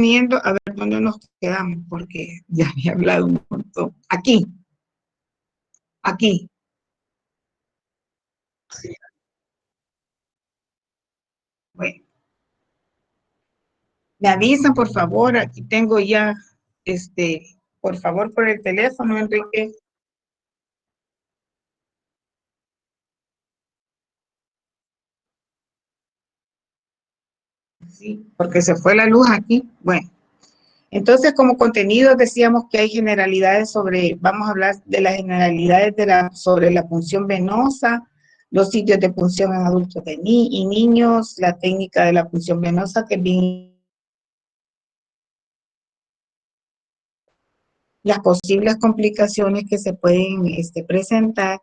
Viendo a ver dónde nos quedamos, porque ya había hablado un montón. Aquí, aquí. Bueno, me avisan, por favor, aquí tengo ya, por favor, por el teléfono, Enrique. Sí, porque se fue la luz aquí. Bueno, entonces como contenido decíamos que hay generalidades sobre, vamos a hablar de las generalidades sobre la punción venosa, los sitios de punción en adultos y niños, la técnica de la punción venosa, que es bien, las posibles complicaciones que se pueden presentar,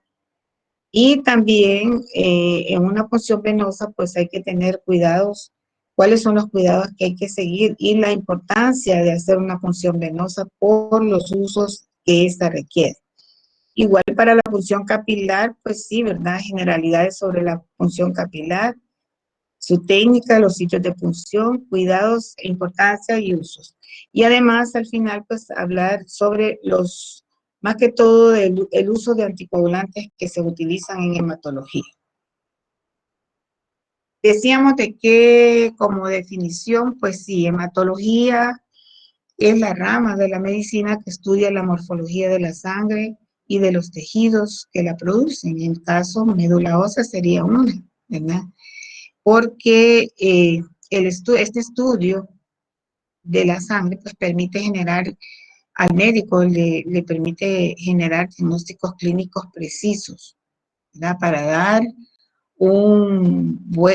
y también en una punción venosa pues hay que tener cuidados, cuáles son los cuidados que hay que seguir y la importancia de hacer una punción venosa por los usos que ésta requiere. Igual para la punción capilar, pues sí, ¿verdad? Generalidades sobre la punción capilar, su técnica, los sitios de punción, cuidados, importancia y usos. Y además, al final, pues hablar sobre más que todo, el uso de anticoagulantes que se utilizan en hematología. Decíamos de que, como definición, pues sí, hematología es la rama de la medicina que estudia la morfología de la sangre y de los tejidos que la producen. En el caso, médula ósea sería una, ¿verdad? Porque este estudio de la sangre pues permite generar, al médico le permite generar diagnósticos clínicos precisos, ¿verdad? Para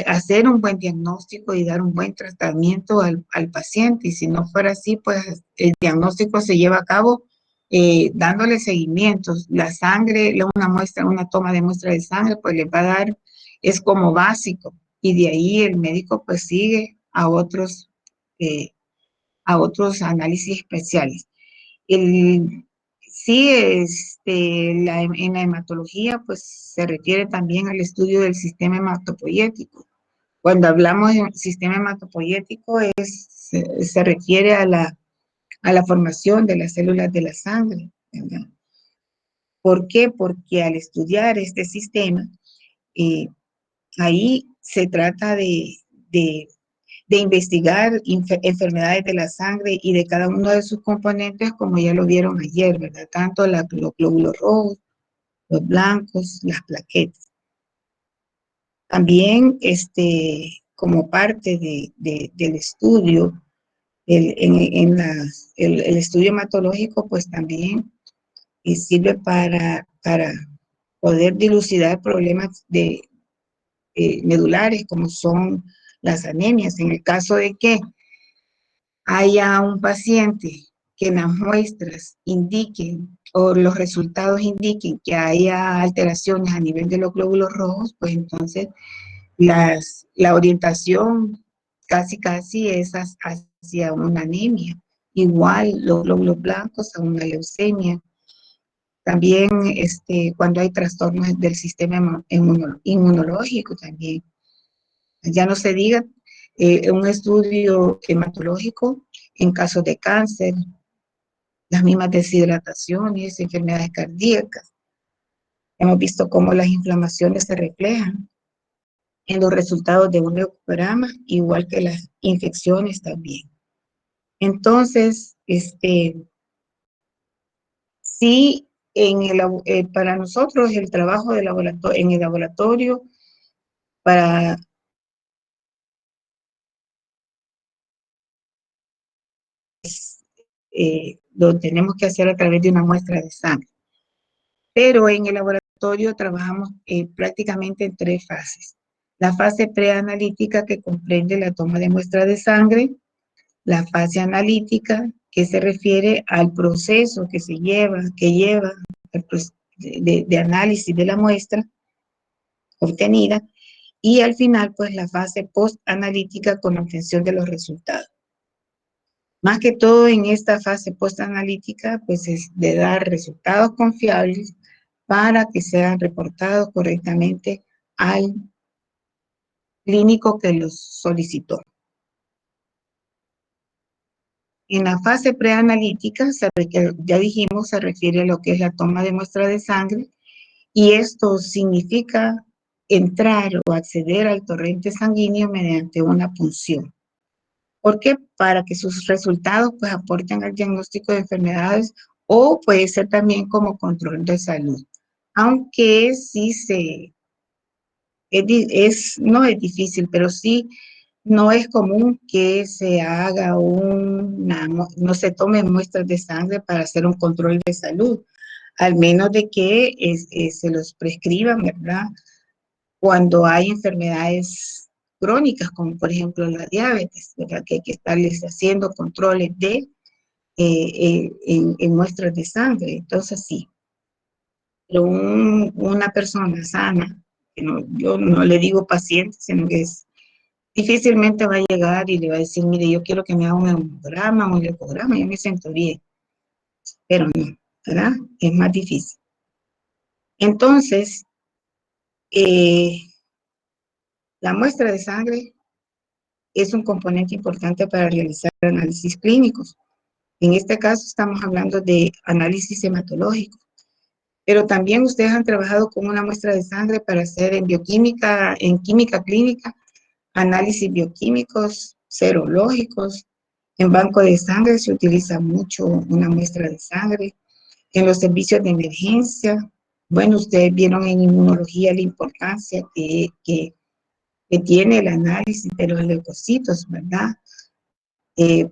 hacer un buen diagnóstico y dar un buen tratamiento al paciente. Y si no fuera así, pues el diagnóstico se lleva a cabo dándole seguimientos. La sangre, una toma de muestra de sangre, pues le va a dar, es como básico. Y de ahí el médico pues sigue eh, a otros análisis especiales. El, sí, en la hematología, pues se refiere también al estudio del sistema hematopoyético. Cuando hablamos de sistema hematopoyético, se refiere a la formación de las células de la sangre, ¿verdad? ¿Por qué? Porque al estudiar este sistema, eh, ahí se trata de de investigar enfermedades de la sangre y de cada uno de sus componentes, como ya lo vieron ayer, ¿verdad? Tanto los glóbulos rojos, los blancos, las plaquetas. También, como parte del estudio, el estudio hematológico, pues también sirve para poder dilucidar problemas medulares, como son las anemias. En el caso de que haya un paciente que en las muestras indiquen o los resultados indiquen que haya alteraciones a nivel de los glóbulos rojos, pues entonces la orientación casi es hacia una anemia. Igual los glóbulos blancos a una leucemia. También cuando hay trastornos del sistema inmunológico también. Ya no se diga un estudio hematológico en casos de cáncer, las mismas deshidrataciones, enfermedades cardíacas. Hemos visto cómo las inflamaciones se reflejan en los resultados de un leucograma, igual que las infecciones también. Entonces, sí, para nosotros el trabajo en el laboratorio para lo tenemos que hacer a través de una muestra de sangre. Pero en el laboratorio trabajamos prácticamente en 3 fases. La fase preanalítica, que comprende la toma de muestra de sangre; la fase analítica, que se refiere al proceso que lleva de análisis de la muestra obtenida; y al final, pues la fase postanalítica, con la obtención de los resultados. Más que todo en esta fase postanalítica, pues es de dar resultados confiables para que sean reportados correctamente al clínico que los solicitó. En la fase preanalítica, ya dijimos, se refiere a lo que es la toma de muestra de sangre, y esto significa entrar o acceder al torrente sanguíneo mediante una punción. ¿Por qué? Para que sus resultados pues aporten al diagnóstico de enfermedades o puede ser también como control de salud. Aunque sí no es difícil, pero sí no es común que se haga no se tomen muestras de sangre para hacer un control de salud, al menos de que se los prescriban, ¿verdad? Cuando hay enfermedades crónicas, como por ejemplo la diabetes, ¿verdad? Que hay que estarles haciendo controles en muestras de sangre. Entonces sí, pero una persona sana, que no, yo no le digo paciente, sino que difícilmente va a llegar y le va a decir, mire, yo quiero que me haga un hemograma, un ecograma, yo me siento bien, pero no, ¿verdad? Es más difícil. Entonces, la muestra de sangre es un componente importante para realizar análisis clínicos. En este caso estamos hablando de análisis hematológico, pero también ustedes han trabajado con una muestra de sangre para hacer en bioquímica, en química clínica, análisis bioquímicos, serológicos. En banco de sangre se utiliza mucho una muestra de sangre. En los servicios de emergencia, bueno, ustedes vieron en inmunología la importancia que tiene el análisis de los leucocitos, ¿verdad?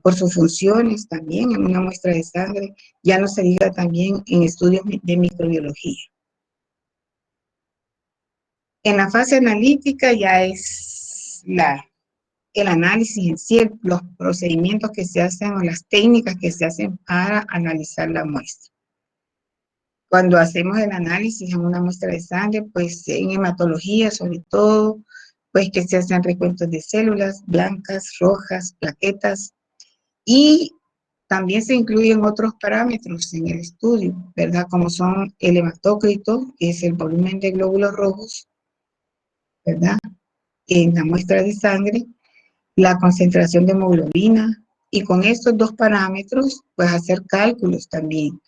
Por sus funciones también en una muestra de sangre, ya no se diga también en estudios de microbiología. En la fase analítica ya es el análisis en sí, los procedimientos que se hacen o las técnicas que se hacen para analizar la muestra. Cuando hacemos el análisis en una muestra de sangre, pues en hematología sobre todo, pues que se hacen recuentos de células blancas, rojas, plaquetas, y también se incluyen otros parámetros en el estudio, ¿verdad? Como son el hematócrito, que es el volumen de glóbulos rojos, ¿verdad? En la muestra de sangre, la concentración de hemoglobina, y con estos dos parámetros, pues hacer cálculos también,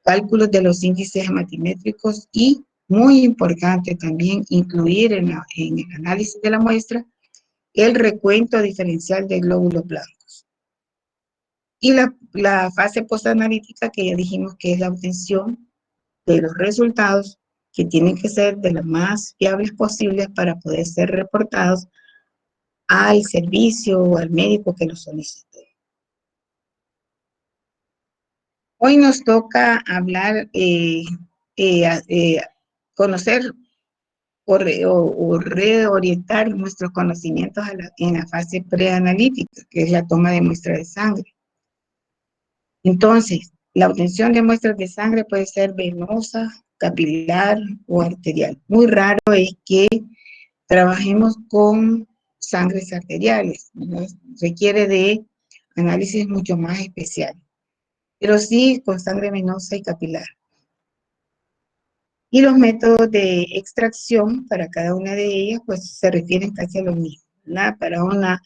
cálculos de los índices hematimétricos y, muy importante también, incluir en el análisis de la muestra el recuento diferencial de glóbulos blancos. Y la fase postanalítica, que ya dijimos que es la obtención de los resultados, que tienen que ser de los más fiables posibles para poder ser reportados al servicio o al médico que los solicite. Hoy nos toca hablar, conocer o reorientar nuestros conocimientos en la fase preanalítica, que es la toma de muestra de sangre. Entonces, la obtención de muestras de sangre puede ser venosa, capilar o arterial. Muy raro es que trabajemos con sangres arteriales, ¿no? Requiere de análisis mucho más especiales, pero sí con sangre venosa y capilar. Y los métodos de extracción para cada una de ellas, pues se refieren casi a lo mismo, ¿verdad? Para una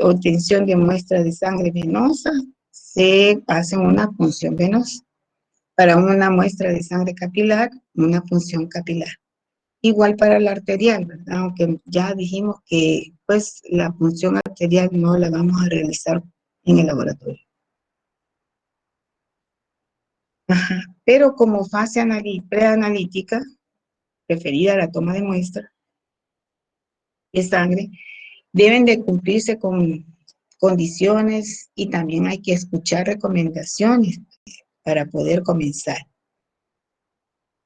obtención de muestra de sangre venosa, se hace una punción venosa. Para una muestra de sangre capilar, una punción capilar. Igual para la arterial, ¿verdad? Aunque ya dijimos que pues la punción arterial no la vamos a realizar en el laboratorio. Ajá. Pero como fase preanalítica, referida a la toma de muestra de sangre, deben de cumplirse con condiciones y también hay que escuchar recomendaciones para poder comenzar.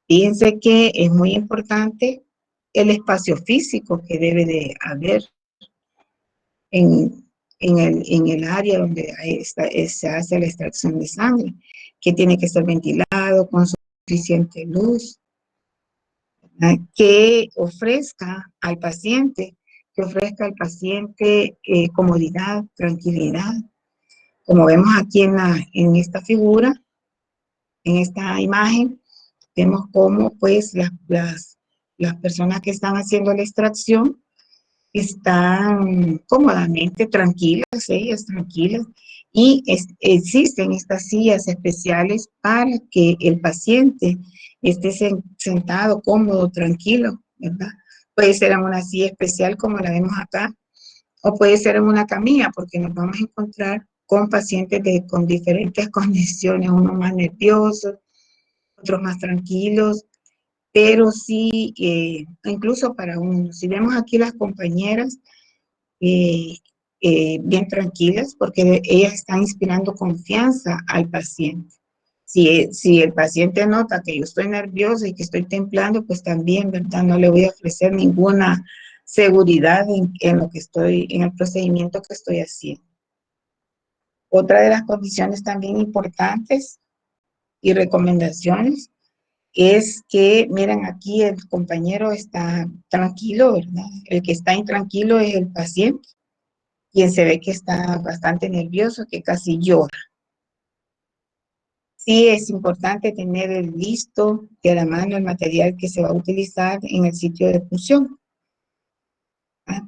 Fíjense que es muy importante el espacio físico que debe de haber en el área donde se hace la extracción de sangre, que tiene que ser ventilado con suficiente luz, ¿verdad? Que ofrezca al paciente comodidad, tranquilidad. Como vemos aquí en esta figura, en esta imagen, vemos cómo pues las personas que están haciendo la extracción están cómodamente tranquilas, ellas tranquilas, Y existen estas sillas especiales para que el paciente esté sentado, cómodo, tranquilo, ¿verdad? Puede ser en una silla especial como la vemos acá, o puede ser en una camilla, porque nos vamos a encontrar con pacientes con diferentes condiciones, unos más nerviosos, otros más tranquilos, pero sí, incluso para uno, si vemos aquí las compañeras, eh, bien tranquilas, porque ellas están inspirando confianza al paciente. Si el paciente nota que yo estoy nerviosa y que estoy temblando, pues también, ¿verdad? No le voy a ofrecer ninguna seguridad en lo que estoy, en el procedimiento que estoy haciendo. Otra de las condiciones también importantes y recomendaciones es que, miren, aquí el compañero está tranquilo, ¿verdad? El que está intranquilo es el paciente, quien se ve que está bastante nervioso, que casi llora. Sí es importante tener listo de a la mano el material que se va a utilizar en el sitio de punción,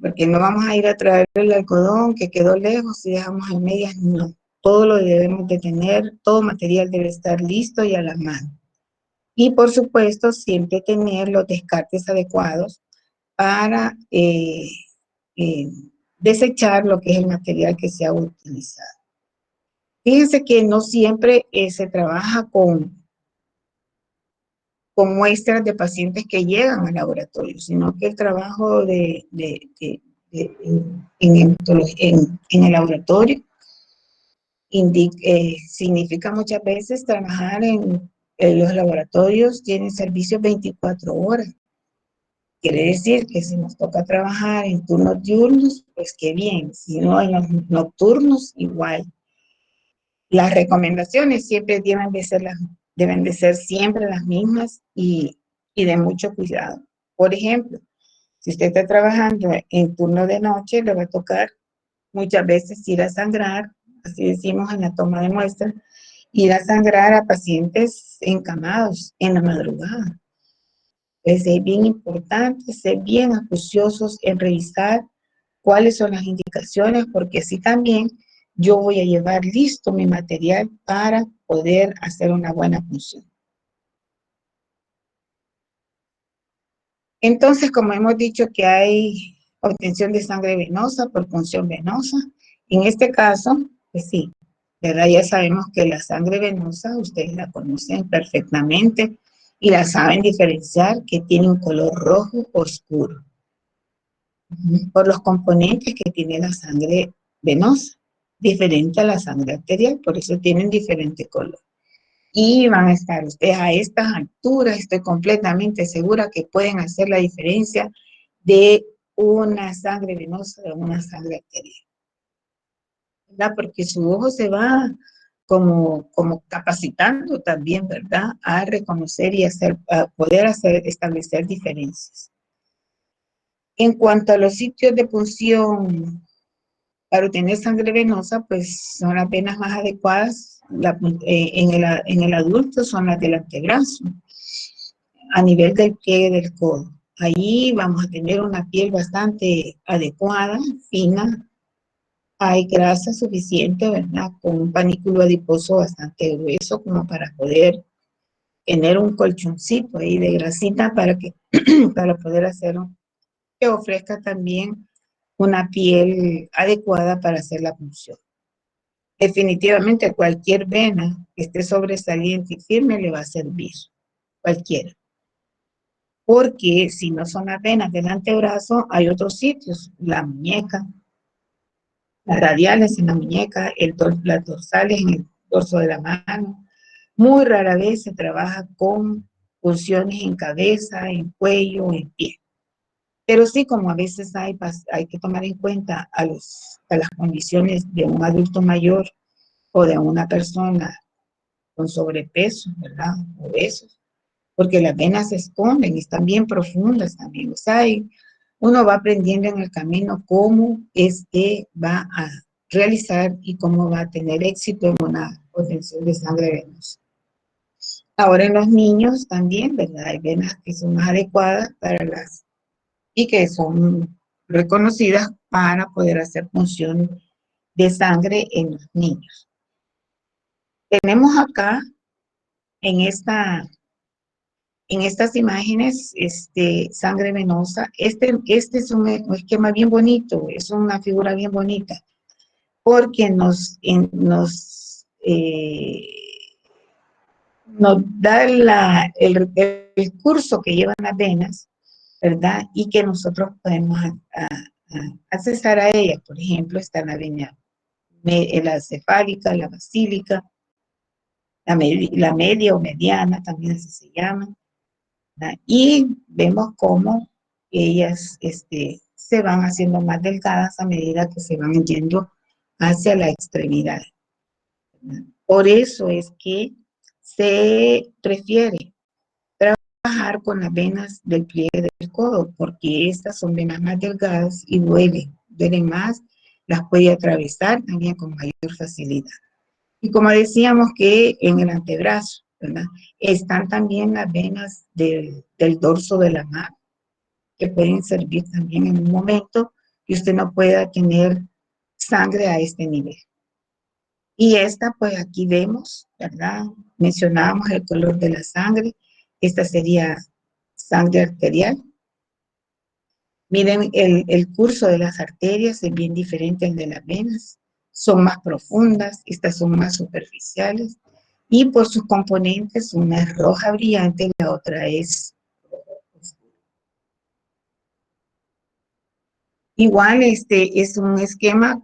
porque no vamos a ir a traer el algodón que quedó lejos y dejamos en medias, no. Todo lo debemos de tener, todo material debe estar listo y a la mano. Y por supuesto, siempre tener los descartes adecuados para eh, desechar lo que es el material que se ha utilizado. Fíjense que no siempre se trabaja con muestras de pacientes que llegan al laboratorio, sino que el trabajo en el laboratorio significa muchas veces trabajar en los laboratorios, tienen servicios 24 horas. Quiere decir que si nos toca trabajar en turnos diurnos, pues qué bien, si no en los nocturnos, igual. Las recomendaciones siempre deben de ser siempre las mismas y de mucho cuidado. Por ejemplo, si usted está trabajando en turno de noche, le va a tocar muchas veces ir a sangrar, así decimos en la toma de muestras, ir a sangrar a pacientes encamados en la madrugada. Pues es bien importante ser bien acuciosos en revisar cuáles son las indicaciones, porque así también yo voy a llevar listo mi material para poder hacer una buena función. Entonces, como hemos dicho que hay obtención de sangre venosa por punción venosa, en este caso, pues sí, ¿verdad? Ya sabemos que la sangre venosa, ustedes la conocen perfectamente y la saben diferenciar que tiene un color rojo oscuro por los componentes que tiene la sangre venosa, diferente a la sangre arterial, por eso tienen diferente color. Y van a estar ustedes a estas alturas, estoy completamente segura que pueden hacer la diferencia de una sangre venosa de una sangre arterial, ¿verdad? Porque su ojo se va como capacitando también, ¿verdad? A reconocer y a poder establecer diferencias. En cuanto a los sitios de punción para obtener sangre venosa, pues son las venas más adecuadas en el adulto, son las del antebrazo, a nivel del pie del codo. Ahí vamos a tener una piel bastante adecuada, fina, hay grasa suficiente, ¿verdad? Con un panículo adiposo bastante grueso como para poder tener un colchoncito ahí de grasita para poder hacerlo, que ofrezca también una piel adecuada para hacer la punción. Definitivamente cualquier vena que esté sobresaliente y firme le va a servir, cualquiera. Porque si no son las venas del antebrazo, hay otros sitios, la muñeca, las radiales en la muñeca, las dorsales en el dorso de la mano. Muy rara vez se trabaja con punciones en cabeza, en cuello, en pie. Pero sí, como a veces hay que tomar en cuenta a las condiciones de un adulto mayor o de una persona con sobrepeso, ¿verdad? Obesos, porque las venas se esconden y están bien profundas también. O sea, uno va aprendiendo en el camino cómo es que va a realizar y cómo va a tener éxito en una obtención de sangre venosa. Ahora en los niños también, ¿verdad? Hay venas que son más adecuadas y que son reconocidas para poder hacer función de sangre en los niños. Tenemos acá en estas imágenes, sangre venosa. Este es un esquema bien bonito, es una figura bien bonita, porque nos da el curso que llevan las venas, ¿verdad? Y que nosotros podemos accesar a ellas. Por ejemplo, está la vena, la cefálica, la basílica, la media o mediana, también así se llama, ¿verdad? Y vemos cómo ellas se van haciendo más delgadas a medida que se van yendo hacia la extremidad, ¿verdad? Por eso es que se prefiere trabajar con las venas del pliegue del codo, porque estas son venas más delgadas y duelen más, las puede atravesar también con mayor facilidad. Y como decíamos que en el antebrazo, ¿verdad? Están también las venas del dorso de la mano, que pueden servir también en un momento que usted no pueda tener sangre a este nivel. Y pues aquí vemos, ¿verdad? Mencionábamos el color de la sangre. Esta sería sangre arterial. Miren, el curso de las arterias es bien diferente al de las venas. Son más profundas, estas son más superficiales. Y por sus componentes, una es roja brillante y la otra es igual. Es un esquema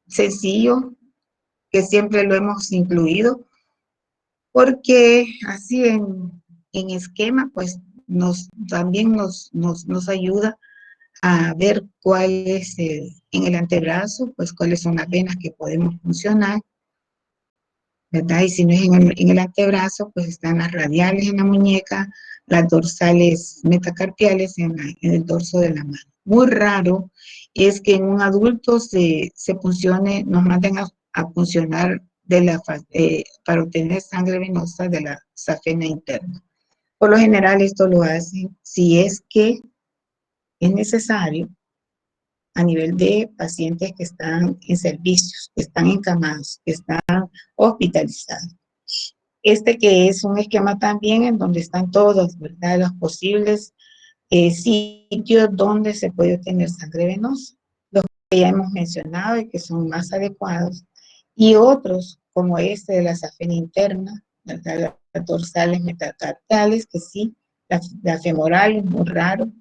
sencillo, que siempre lo hemos incluido, porque así en esquema, pues también nos ayuda a ver cuál es en el antebrazo, pues cuáles son las venas que podemos funcionar, ¿verdad? Y si no es en el antebrazo, pues están las radiales en la muñeca, las dorsales metacarpiales en el dorso de la mano. Muy raro es que en un adulto nos manden a funcionar para obtener sangre venosa de la safena interna. Por lo general esto lo hacen si es que es necesario a nivel de pacientes que están en servicios, que están encamados, que están hospitalizados. Que es un esquema también en donde están todos, ¿verdad? Los posibles sitios donde se puede obtener sangre venosa, los que ya hemos mencionado y que son más adecuados, y otros como de la safena interna, ¿verdad? Las dorsales metacarpales, que sí, la femoral es muy raro,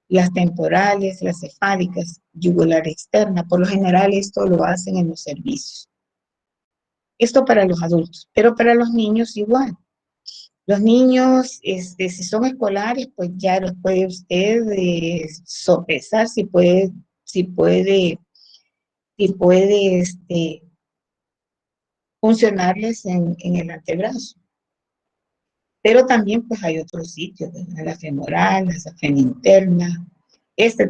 las temporales, las cefálicas, yugular externa. Por lo general esto lo hacen en los servicios. Esto para los adultos, pero para los niños igual. Los niños, si son escolares, pues ya los puede usted sopesar si puede funcionarles en el antebrazo. Pero también pues hay otros sitios, ¿verdad? La femoral, la safena interna.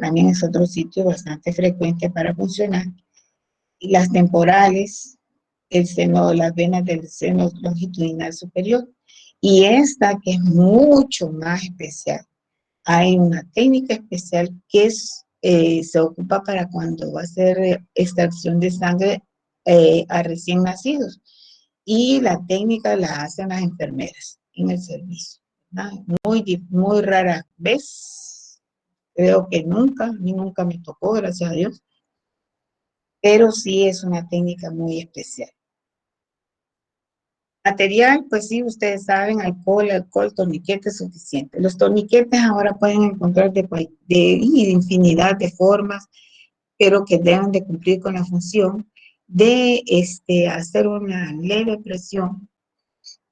También es otro sitio bastante frecuente para funcionar. Y las temporales, las venas del seno longitudinal superior. Y esta que es mucho más especial. Hay una técnica especial que se ocupa para cuando va a ser extracción de sangre a recién nacidos. Y la técnica la hacen las enfermeras en el servicio, ¿verdad? Muy rara vez, creo que a mí nunca me tocó, gracias a Dios, pero sí es una técnica muy especial. Material, pues sí, ustedes saben, alcohol, torniquete suficiente. Los torniquetes ahora pueden encontrar de infinidad de formas, pero que deben de cumplir con la función de hacer una leve presión,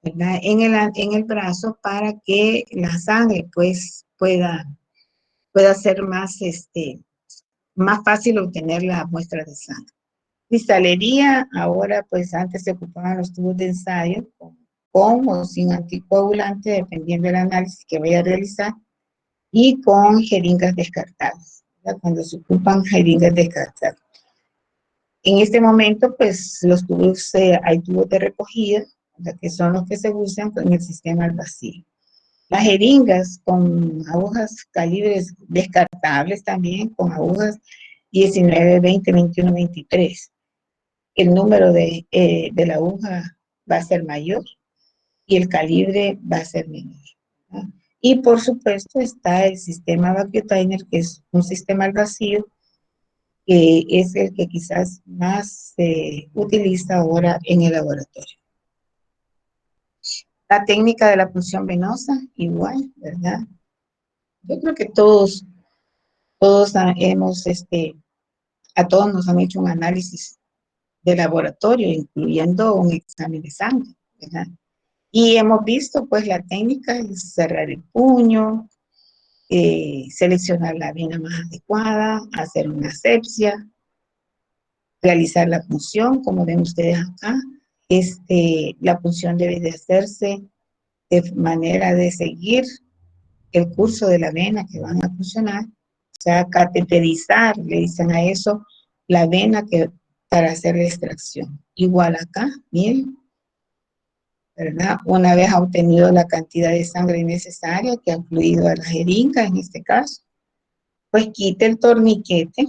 ¿verdad? En el brazo, para que la sangre pues pueda ser más fácil obtener la muestra de sangre. Cristalería, ahora pues antes se ocupaban los tubos de ensayo con o sin anticoagulante, dependiendo del análisis que vaya a realizar, y con jeringas descartables, ¿verdad? Cuando se ocupan jeringas descartables. En este momento, pues hay tubos de recogida, ¿verdad? Que son los que se usan en el sistema al vacío. Las jeringas con agujas calibres descartables también, con agujas 19, 20, 21, 23. el número de la aguja va a ser mayor y el calibre va a ser menor, ¿verdad? Y por supuesto está el sistema VacuTiner, que es un sistema al vacío, que es el que quizás más se utiliza ahora en el laboratorio. La técnica de la punción venosa, igual, ¿verdad? Yo creo que todos hemos, a todos nos han hecho un análisis de laboratorio, incluyendo un examen de sangre, ¿verdad? Y hemos visto, pues, la técnica es cerrar el puño, seleccionar la vena más adecuada, hacer una asepsia, realizar la punción, como ven ustedes acá. La punción debe de hacerse de manera de seguir el curso de la vena que van a funcionar, o sea, cateterizar, le dicen a eso, la vena que para hacer la extracción. Igual acá, miren, ¿verdad? Una vez ha obtenido la cantidad de sangre necesaria que ha fluido a la jeringa, en este caso, pues quite el torniquete,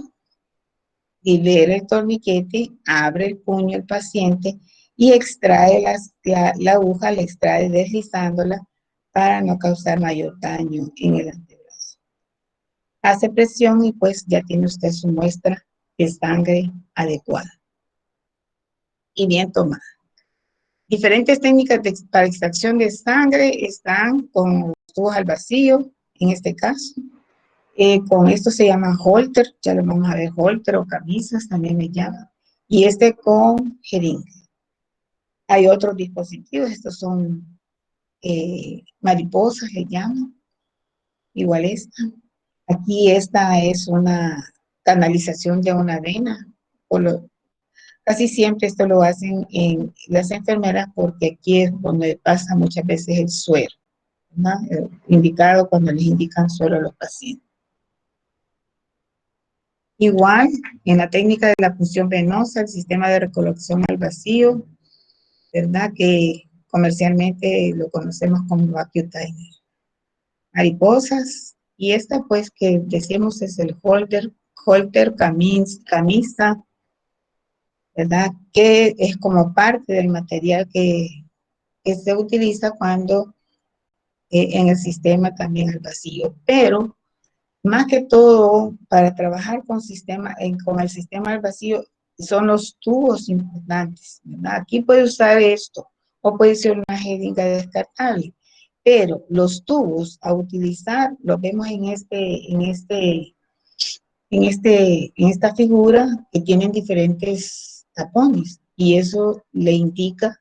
libera el torniquete, abre el puño el paciente y extrae la aguja, la extrae deslizándola para no causar mayor daño en el antebrazo. Hace presión y pues ya tiene usted su muestra de sangre adecuada y bien tomada. Diferentes técnicas para extracción de sangre están con los tubos al vacío, en este caso. Con esto se llama holter, ya lo vamos a ver, holter o camisas también me llaman. Y con jeringa. Hay otros dispositivos, estos son mariposas, le llaman, igual esta. Aquí esta es una canalización de una vena. Casi siempre esto lo hacen en las enfermeras porque aquí es donde pasa muchas veces el suero, ¿no? Indicado cuando les indican suero a los pacientes. Igual, en la técnica de la punción venosa, el sistema de recolección al vacío, ¿verdad? Que comercialmente lo conocemos como VacuTiner. Mariposas, y esta pues que decimos es el holter camisa, ¿verdad? Que es como parte del material que se utiliza cuando en el sistema también al vacío. Pero más que todo, para trabajar con el sistema al vacío, son los tubos importantes, ¿verdad? Aquí puede usar esto, o puede ser una jeringa descartable, pero los tubos a utilizar, los vemos en esta figura que tienen diferentes tapones, y eso le indica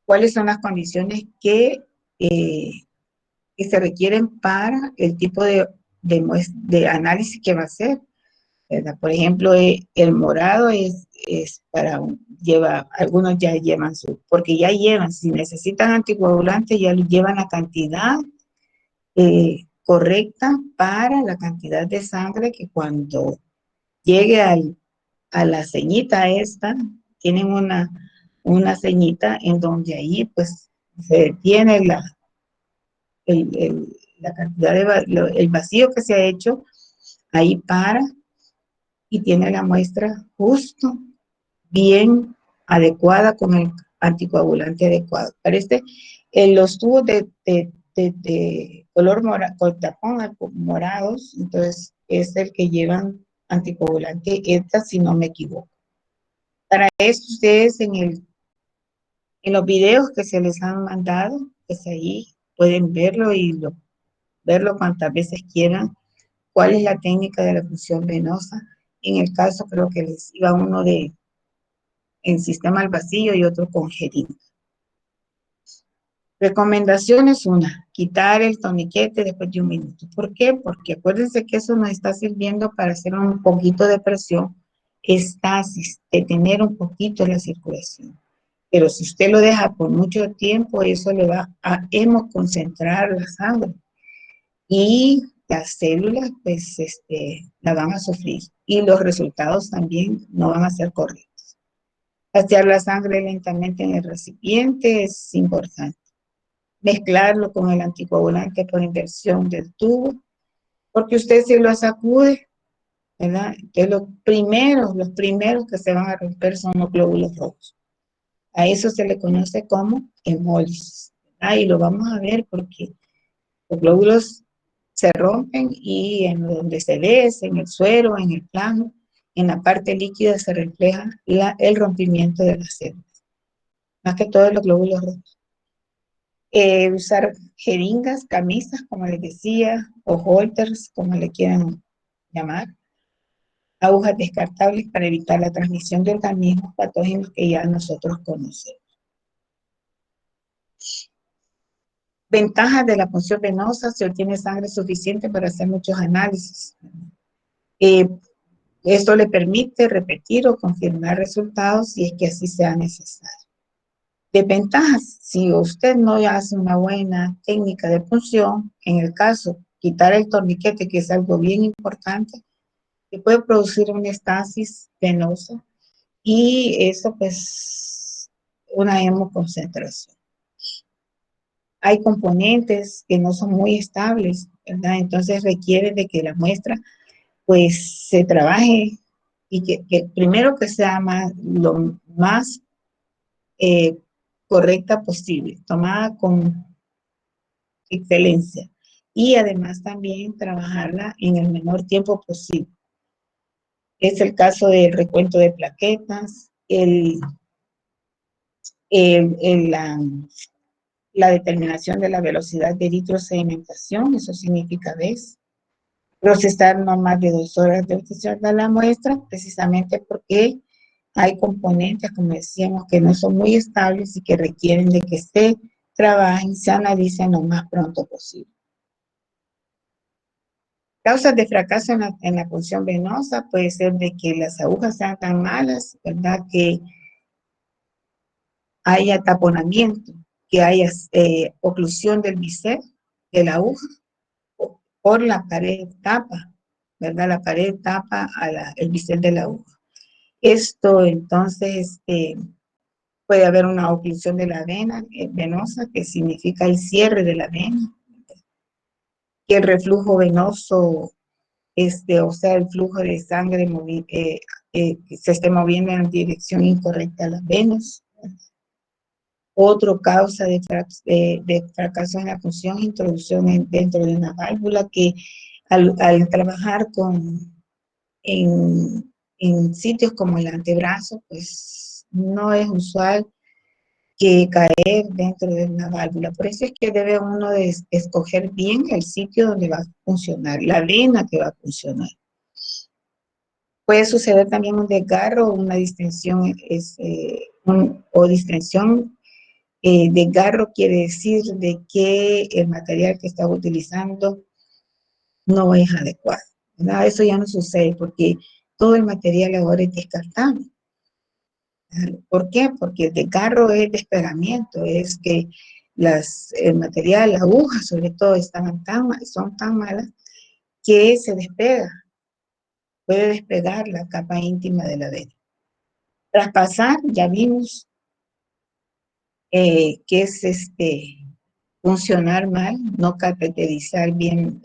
cuáles son las condiciones eh, que se requieren para el tipo de análisis que va a hacer, ¿verdad? Por ejemplo, el morado es algunos ya llevan porque ya llevan, si necesitan anticoagulantes, ya llevan la cantidad correcta para la cantidad de sangre que cuando llegue a la ceñita esta, tienen una ceñita en donde ahí pues se tiene la cantidad el vacío que se ha hecho, ahí para y tiene la muestra justo, bien adecuada con el anticoagulante adecuado. Para los tubos de color morado, con tapón morados, entonces es el que llevan anticoagulante ETA, si no me equivoco. Para eso ustedes en los videos que se les han mandado, pues ahí pueden verlo verlo cuantas veces quieran, cuál es la técnica de la punción venosa. En el caso creo que les iba uno en sistema al vacío y otro con jeringa. Recomendaciones: una, quitar el torniquete después de 1 minuto. ¿Por qué? Porque acuérdense que eso nos está sirviendo para hacer un poquito de presión, estasis, detener un poquito la circulación. Pero si usted lo deja por mucho tiempo, eso le va a hemoconcentrar la sangre y las células pues la van a sufrir y los resultados también no van a ser correctos. Vaciar la sangre lentamente en el recipiente es importante. Mezclarlo con el anticoagulante por inversión del tubo, porque usted si lo sacude ¿verdad? Entonces los primeros que se van a romper son los glóbulos rojos. A eso se le conoce como hemólisis, ¿verdad? Y lo vamos a ver porque los glóbulos se rompen y en donde se ve, es en el suero, en el plano, en la parte líquida se refleja el rompimiento de las células, más que todo los glóbulos rojos. Usar jeringas, camisas, como les decía, o holters, como le quieran llamar, agujas descartables para evitar la transmisión de organismos patógenos que ya nosotros conocemos. Ventajas de la punción venosa: se obtiene sangre suficiente para hacer muchos análisis. Esto le permite repetir o confirmar resultados si es que así sea necesario. Desventajas: si usted no hace una buena técnica de punción, en el caso, quitar el torniquete, que es algo bien importante, que puede producir una estasis venosa y eso pues una hemoconcentración. Hay componentes que no son muy estables, ¿verdad? Entonces requiere de que la muestra pues se trabaje y que primero que sea lo más eh, correcta posible, tomada con excelencia y además también trabajarla en el menor tiempo posible. Es el caso del recuento de plaquetas, la determinación de la velocidad de eritrosedimentación, eso significa vez, procesar no más de 2 horas de obtención de la muestra, precisamente porque hay componentes, como decíamos, que no son muy estables y que requieren de que se trabajen, se analicen lo más pronto posible. Causas de fracaso en la punción venosa puede ser de que las agujas sean tan malas, ¿verdad? Que haya taponamiento, que haya oclusión del bisel de la aguja por la pared tapa, ¿verdad? La pared tapa el bisel de la aguja. Esto entonces puede haber una oclusión de la vena venosa, que significa el cierre de la vena, que el reflujo venoso, o sea, el flujo de sangre se esté moviendo en dirección incorrecta a las venas. Otro causa de fracaso en la punción, introducción dentro de una válvula, que al trabajar en sitios como el antebrazo, pues no es usual que caer dentro de una válvula. Por eso es que debe uno de escoger bien el sitio donde va a funcionar, la vena que va a funcionar. Puede suceder también un desgarro o una distensión, o distensión. Desgarro quiere decir de que el material que está utilizando no es adecuado, ¿verdad? Eso ya no sucede porque todo el material ahora es descartable. ¿Por qué? Porque el desgarro es despegamiento, es que el material, las agujas sobre todo, son tan malas que se despega, puede despegar la capa íntima de la vena. Traspasar, ya vimos que es funcionar mal, no cateterizar bien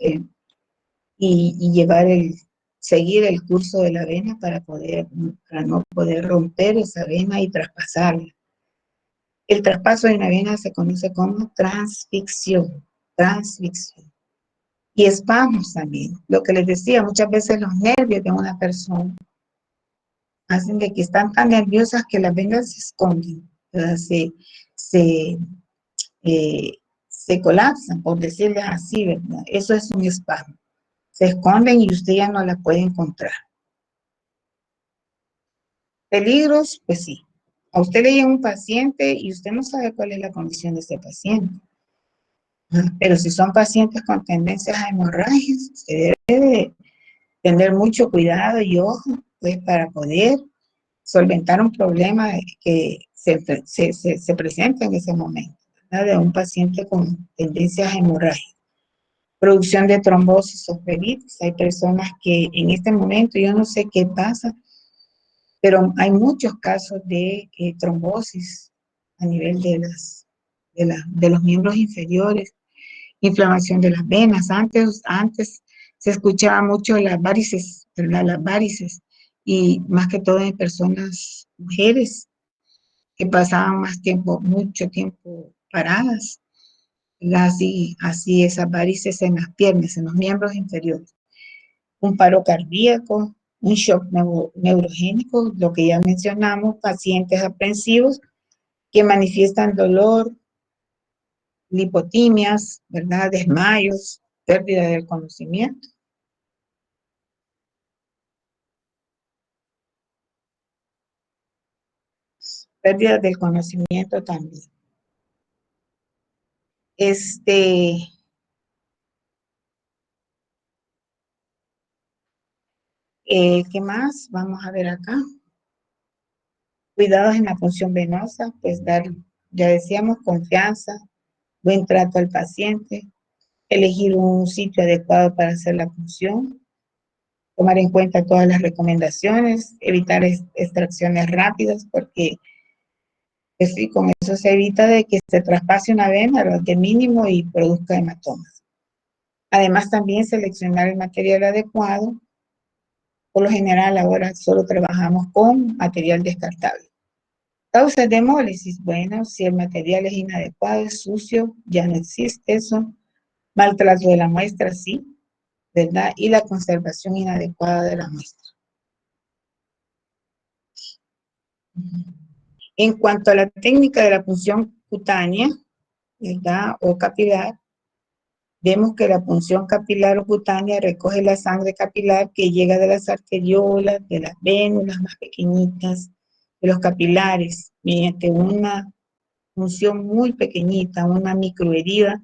y seguir el curso de la vena para no poder romper esa vena y traspasarla. El traspaso de una vena se conoce como transficción. Y espasmos también. Lo que les decía, muchas veces los nervios de una persona hacen de que están tan nerviosas que las venas se esconden, ¿verdad? Se, eh, se colapsan, por decirles así, ¿verdad? Eso es un espasmo. Se esconden y usted ya no la puede encontrar. Peligros, pues sí. A usted le llega un paciente y usted no sabe cuál es la condición de ese paciente. Pero si son pacientes con tendencias a hemorragias, usted debe tener mucho cuidado y ojo, pues para poder solventar un problema que se presenta en ese momento, ¿verdad? De un paciente con tendencias a hemorragia. Producción de trombosis o peritis. Hay personas que en este momento, yo no sé qué pasa, pero hay muchos casos de trombosis a nivel de los miembros inferiores, inflamación de las venas. Antes se escuchaba mucho las varices ¿verdad? Las varices, y más que todo en personas, mujeres, que pasaban más tiempo, mucho tiempo paradas, ¿verdad? Así esas varices en las piernas, en los miembros inferiores. Un paro cardíaco, un shock neurogénico, lo que ya mencionamos, pacientes aprensivos que manifiestan dolor, lipotimias, ¿verdad? Desmayos, pérdida del conocimiento. Pérdida del conocimiento también. Este, ¿qué más? Vamos a ver acá. Cuidados en la función venosa, pues dar, ya decíamos, confianza, buen trato al paciente, elegir un sitio adecuado para hacer la punción, tomar en cuenta todas las recomendaciones, evitar extracciones rápidas, porque pues sí, con eso se evita de que se traspase una vena, de mínimo, y produzca hematomas. Además, también seleccionar el material adecuado. Por lo general, ahora solo trabajamos con material descartable. Causas de hemólisis, bueno, si el material es inadecuado, es sucio, ya no existe eso. Maltrato de la muestra, sí, ¿verdad? Y la conservación inadecuada de la muestra. En cuanto a la técnica de la punción cutánea, ¿verdad? O capilar, vemos que la punción capilar o cutánea recoge la sangre capilar que llega de las arteriolas, de las vénulas más pequeñitas, de los capilares, mediante una punción muy pequeñita, una microherida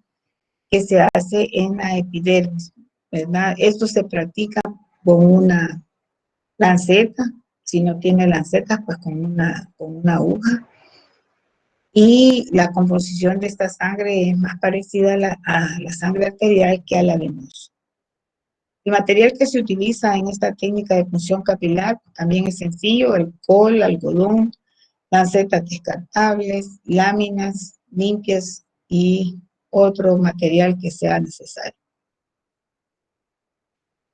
que se hace en la epidermis, ¿verdad? Esto se practica con una lanceta, si no tiene lanceta, pues con una aguja. Y la composición de esta sangre es más parecida a la sangre arterial que a la venosa. El material que se utiliza en esta técnica de punción capilar también es sencillo: alcohol, algodón, lancetas descartables, láminas limpias y otro material que sea necesario.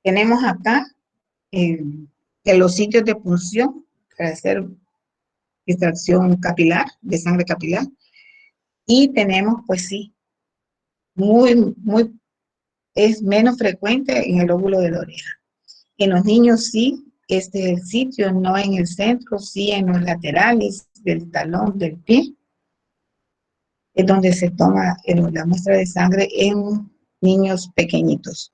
Tenemos acá eh, los sitios de punción para hacer extracción capilar, de sangre capilar. Y tenemos, pues sí, es menos frecuente en el lóbulo de la oreja. En los niños sí, este es el sitio, no en el centro, sí en los laterales del talón del pie, es donde se toma la muestra de sangre en niños pequeñitos.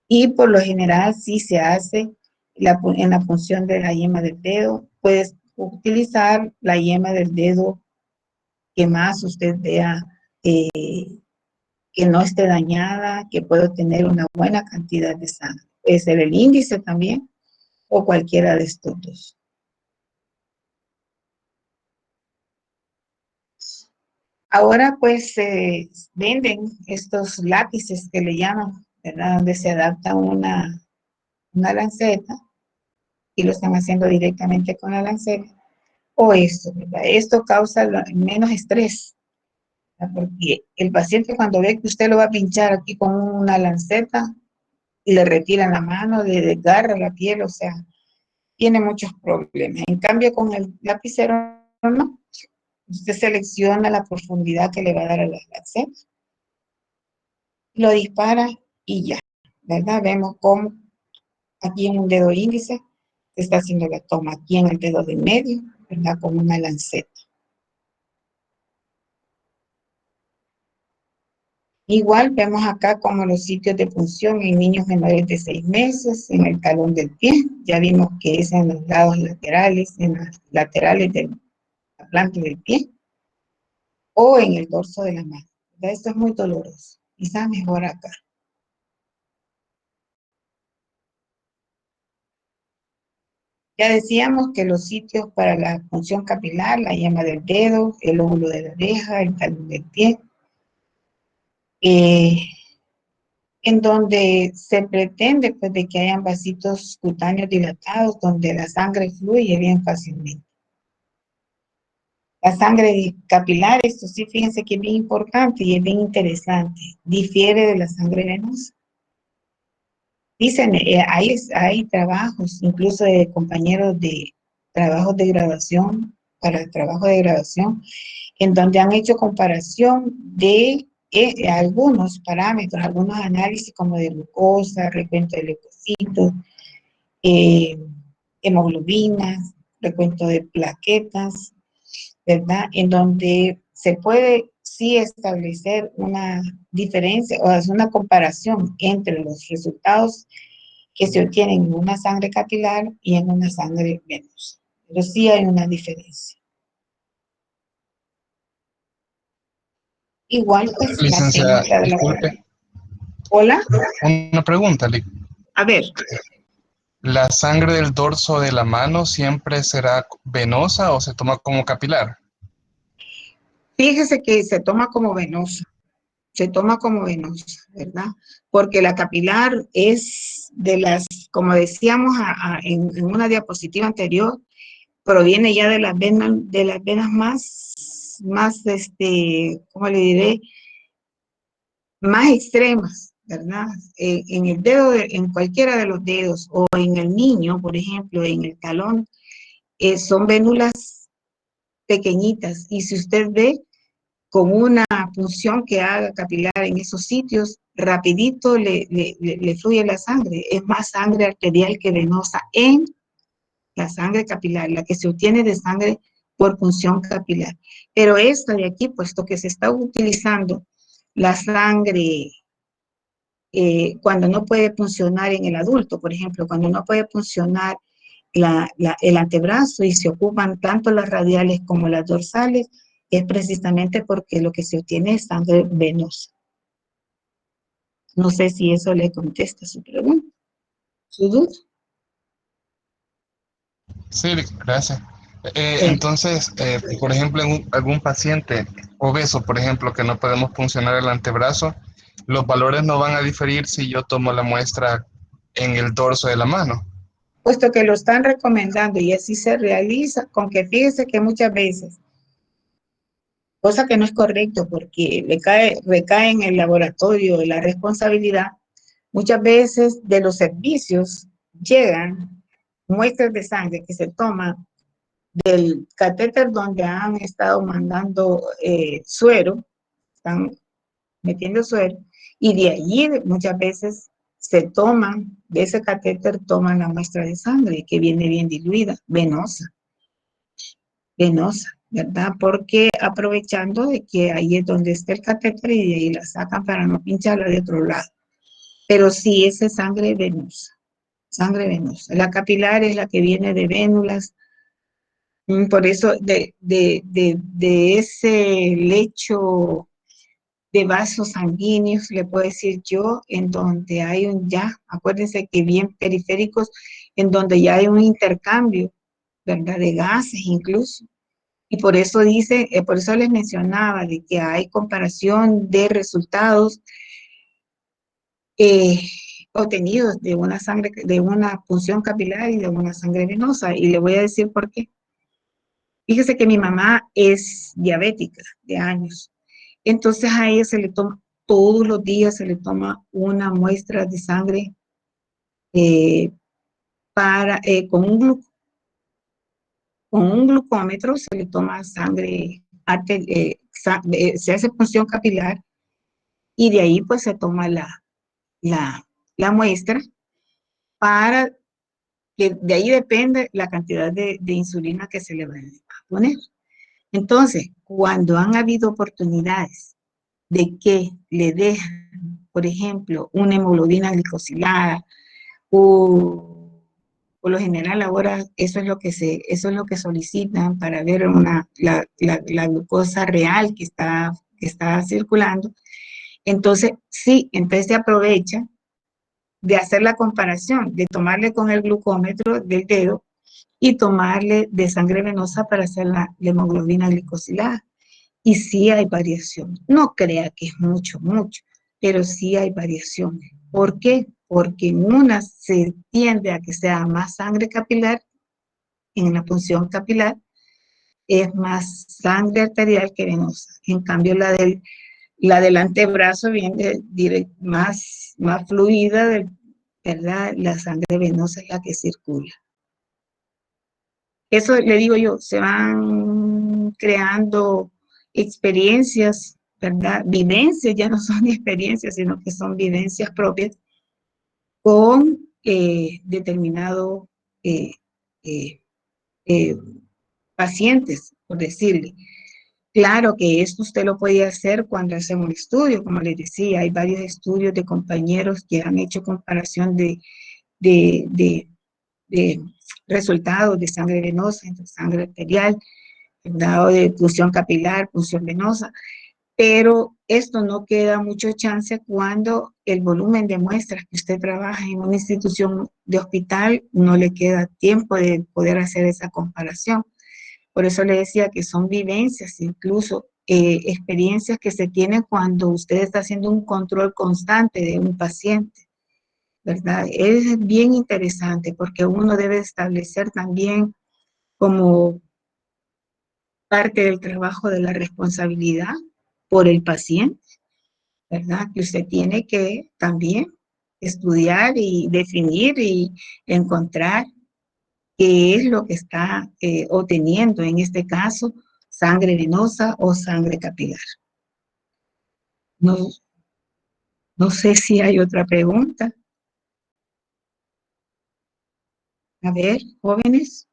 Y por lo general sí se hace en la punción de la yema del dedo. Puedes utilizar la yema del dedo que más usted vea que no esté dañada, que pueda tener una buena cantidad de sangre. Puede ser el índice también o cualquiera de estos dos. Ahora pues se venden estos lápices que le llaman, ¿verdad? Donde se adapta una lanceta y lo están haciendo directamente con la lanceta. O esto, ¿verdad? Esto causa menos estrés, ¿verdad? Porque el paciente, cuando ve que usted lo va a pinchar aquí con una lanceta y le retiran la mano, le desgarra la piel, o sea, tiene muchos problemas. En cambio, con el lapicero, no. Usted selecciona la profundidad que le va a dar a la lanceta, lo dispara y ya, ¿verdad? Vemos cómo aquí en un dedo índice se está haciendo la toma, aquí en el dedo de medio, ¿verdad? Con una lanceta. Igual vemos acá como los sitios de punción en niños menores de 6 meses, en el talón del pie. Ya vimos que es en los lados laterales, en las laterales de la planta del pie, o en el dorso de la mano. Esto es muy doloroso. Quizás mejor acá. Ya decíamos que los sitios para la punción capilar, la yema del dedo, el óvulo de la oreja, el talón del pie, eh, en donde se pretende pues, de que hayan vasitos cutáneos dilatados donde la sangre fluye bien fácilmente. La sangre capilar, esto sí, fíjense que es bien importante y es bien interesante. Difiere de la sangre venosa. Dicen, hay trabajos, incluso de compañeros de trabajos de graduación, para el trabajo de graduación, en donde han hecho comparación de algunos parámetros, algunos análisis como de glucosa, recuento de leucocitos, eh, hemoglobinas, recuento de plaquetas, ¿verdad? En donde se puede sí establecer una diferencia o hacer una comparación entre los resultados que se obtienen en una sangre capilar y en una sangre venosa. Pero sí hay una diferencia. Igual, pues, la Licenciada, técnica de la... disculpe, Hola, una pregunta. a ver, ¿La sangre del dorso de la mano siempre será venosa o se toma como capilar? fíjese que se toma como venosa, ¿verdad? Porque la capilar es de las, como decíamos en una diapositiva anterior, proviene ya de las venas más, ¿cómo le diré? Más extremas, ¿verdad? En el dedo, en cualquiera de los dedos, o en el niño, por ejemplo, en el talón, son vénulas pequeñitas. Y si usted ve, con una punción que haga capilar en esos sitios, rapidito le fluye la sangre. Es más sangre arterial que venosa en la sangre capilar, la que se obtiene de sangre por punción capilar. Pero esta de aquí, puesto que se está utilizando la sangre cuando no puede funcionar en el adulto, por ejemplo, cuando no puede funcionar el antebrazo y se ocupan tanto las radiales como las dorsales, es precisamente porque lo que se obtiene es sangre venosa. No sé si eso le contesta su pregunta, su duda. Sí, gracias. Bueno, Entonces, por ejemplo, en algún paciente obeso, por ejemplo, que no podemos funcionar el antebrazo, los valores no van a diferir si yo tomo la muestra en el dorso de la mano. puesto que lo están recomendando y así se realiza, con que fíjese que muchas veces, cosa que no es correcto porque recae en el laboratorio la responsabilidad, muchas veces de los servicios llegan muestras de sangre que se toman del catéter donde han estado mandando suero, están metiendo suero, y de allí muchas veces se toman, de ese catéter toman la muestra de sangre que viene bien diluida, venosa, ¿verdad? Porque aprovechando de que ahí es donde está el catéter y de ahí la sacan para no pincharla de otro lado. Pero sí, esa es sangre venosa, sangre venosa. La capilar es la que viene de vénulas. Por eso de ese lecho de vasos sanguíneos, le puedo decir yo, en donde hay acuérdense que bien periféricos, en donde ya hay un intercambio, ¿verdad? De gases incluso. Y por eso por eso les mencionaba de que hay comparación de resultados eh, obtenidos de una sangre, de una punción capilar y de una sangre venosa. Y le voy a decir por qué. Fíjese que mi mamá es diabética de años. Entonces a ella se le toma, todos los días se le toma una muestra de sangre eh, con un glucómetro, se le toma sangre, se hace punción capilar y de ahí pues se toma la, la muestra para que de ahí depende la cantidad de insulina que se le va a poner. Entonces, cuando han habido oportunidades de que le dejan, por ejemplo, una hemoglobina glicosilada o por lo general ahora eso es lo que solicitan para ver la glucosa real que está circulando. Entonces, sí, entonces se aprovecha de hacer la comparación, de tomarle con el glucómetro del dedo y tomarle de sangre venosa para hacer la hemoglobina glicosilada. Y sí hay variación. No crea que es mucho, pero sí hay variaciones. ¿Por qué? Porque en una se tiende a que sea más sangre capilar, en la punción capilar es más sangre arterial que venosa. En cambio, la del antebrazo viene más fluida ¿verdad? La sangre venosa es la que circula. Eso le digo yo, se van creando experiencias, ¿verdad? Vivencias, ya no son experiencias, sino que son vivencias propias con determinado eh, eh, eh, pacientes, por decirle. Claro que esto usted lo puede hacer cuando hace un estudio, como les decía, hay varios estudios de compañeros que han hecho comparación de, de, de resultados de sangre venosa entre sangre arterial, dado de punción capilar, punción venosa, pero esto no queda mucho chance cuando el volumen de muestras que usted trabaja en una institución de hospital no le queda tiempo de poder hacer esa comparación. Por eso le decía que son vivencias, incluso experiencias que se tienen cuando usted está haciendo un control constante de un paciente, ¿verdad? Es bien interesante porque uno debe establecer también como parte del trabajo de la responsabilidad por el paciente, ¿verdad? Que usted tiene que también estudiar y definir y encontrar qué es lo que está obteniendo, en este caso, sangre venosa o sangre capilar. No, no sé si hay otra pregunta. A ver, jóvenes,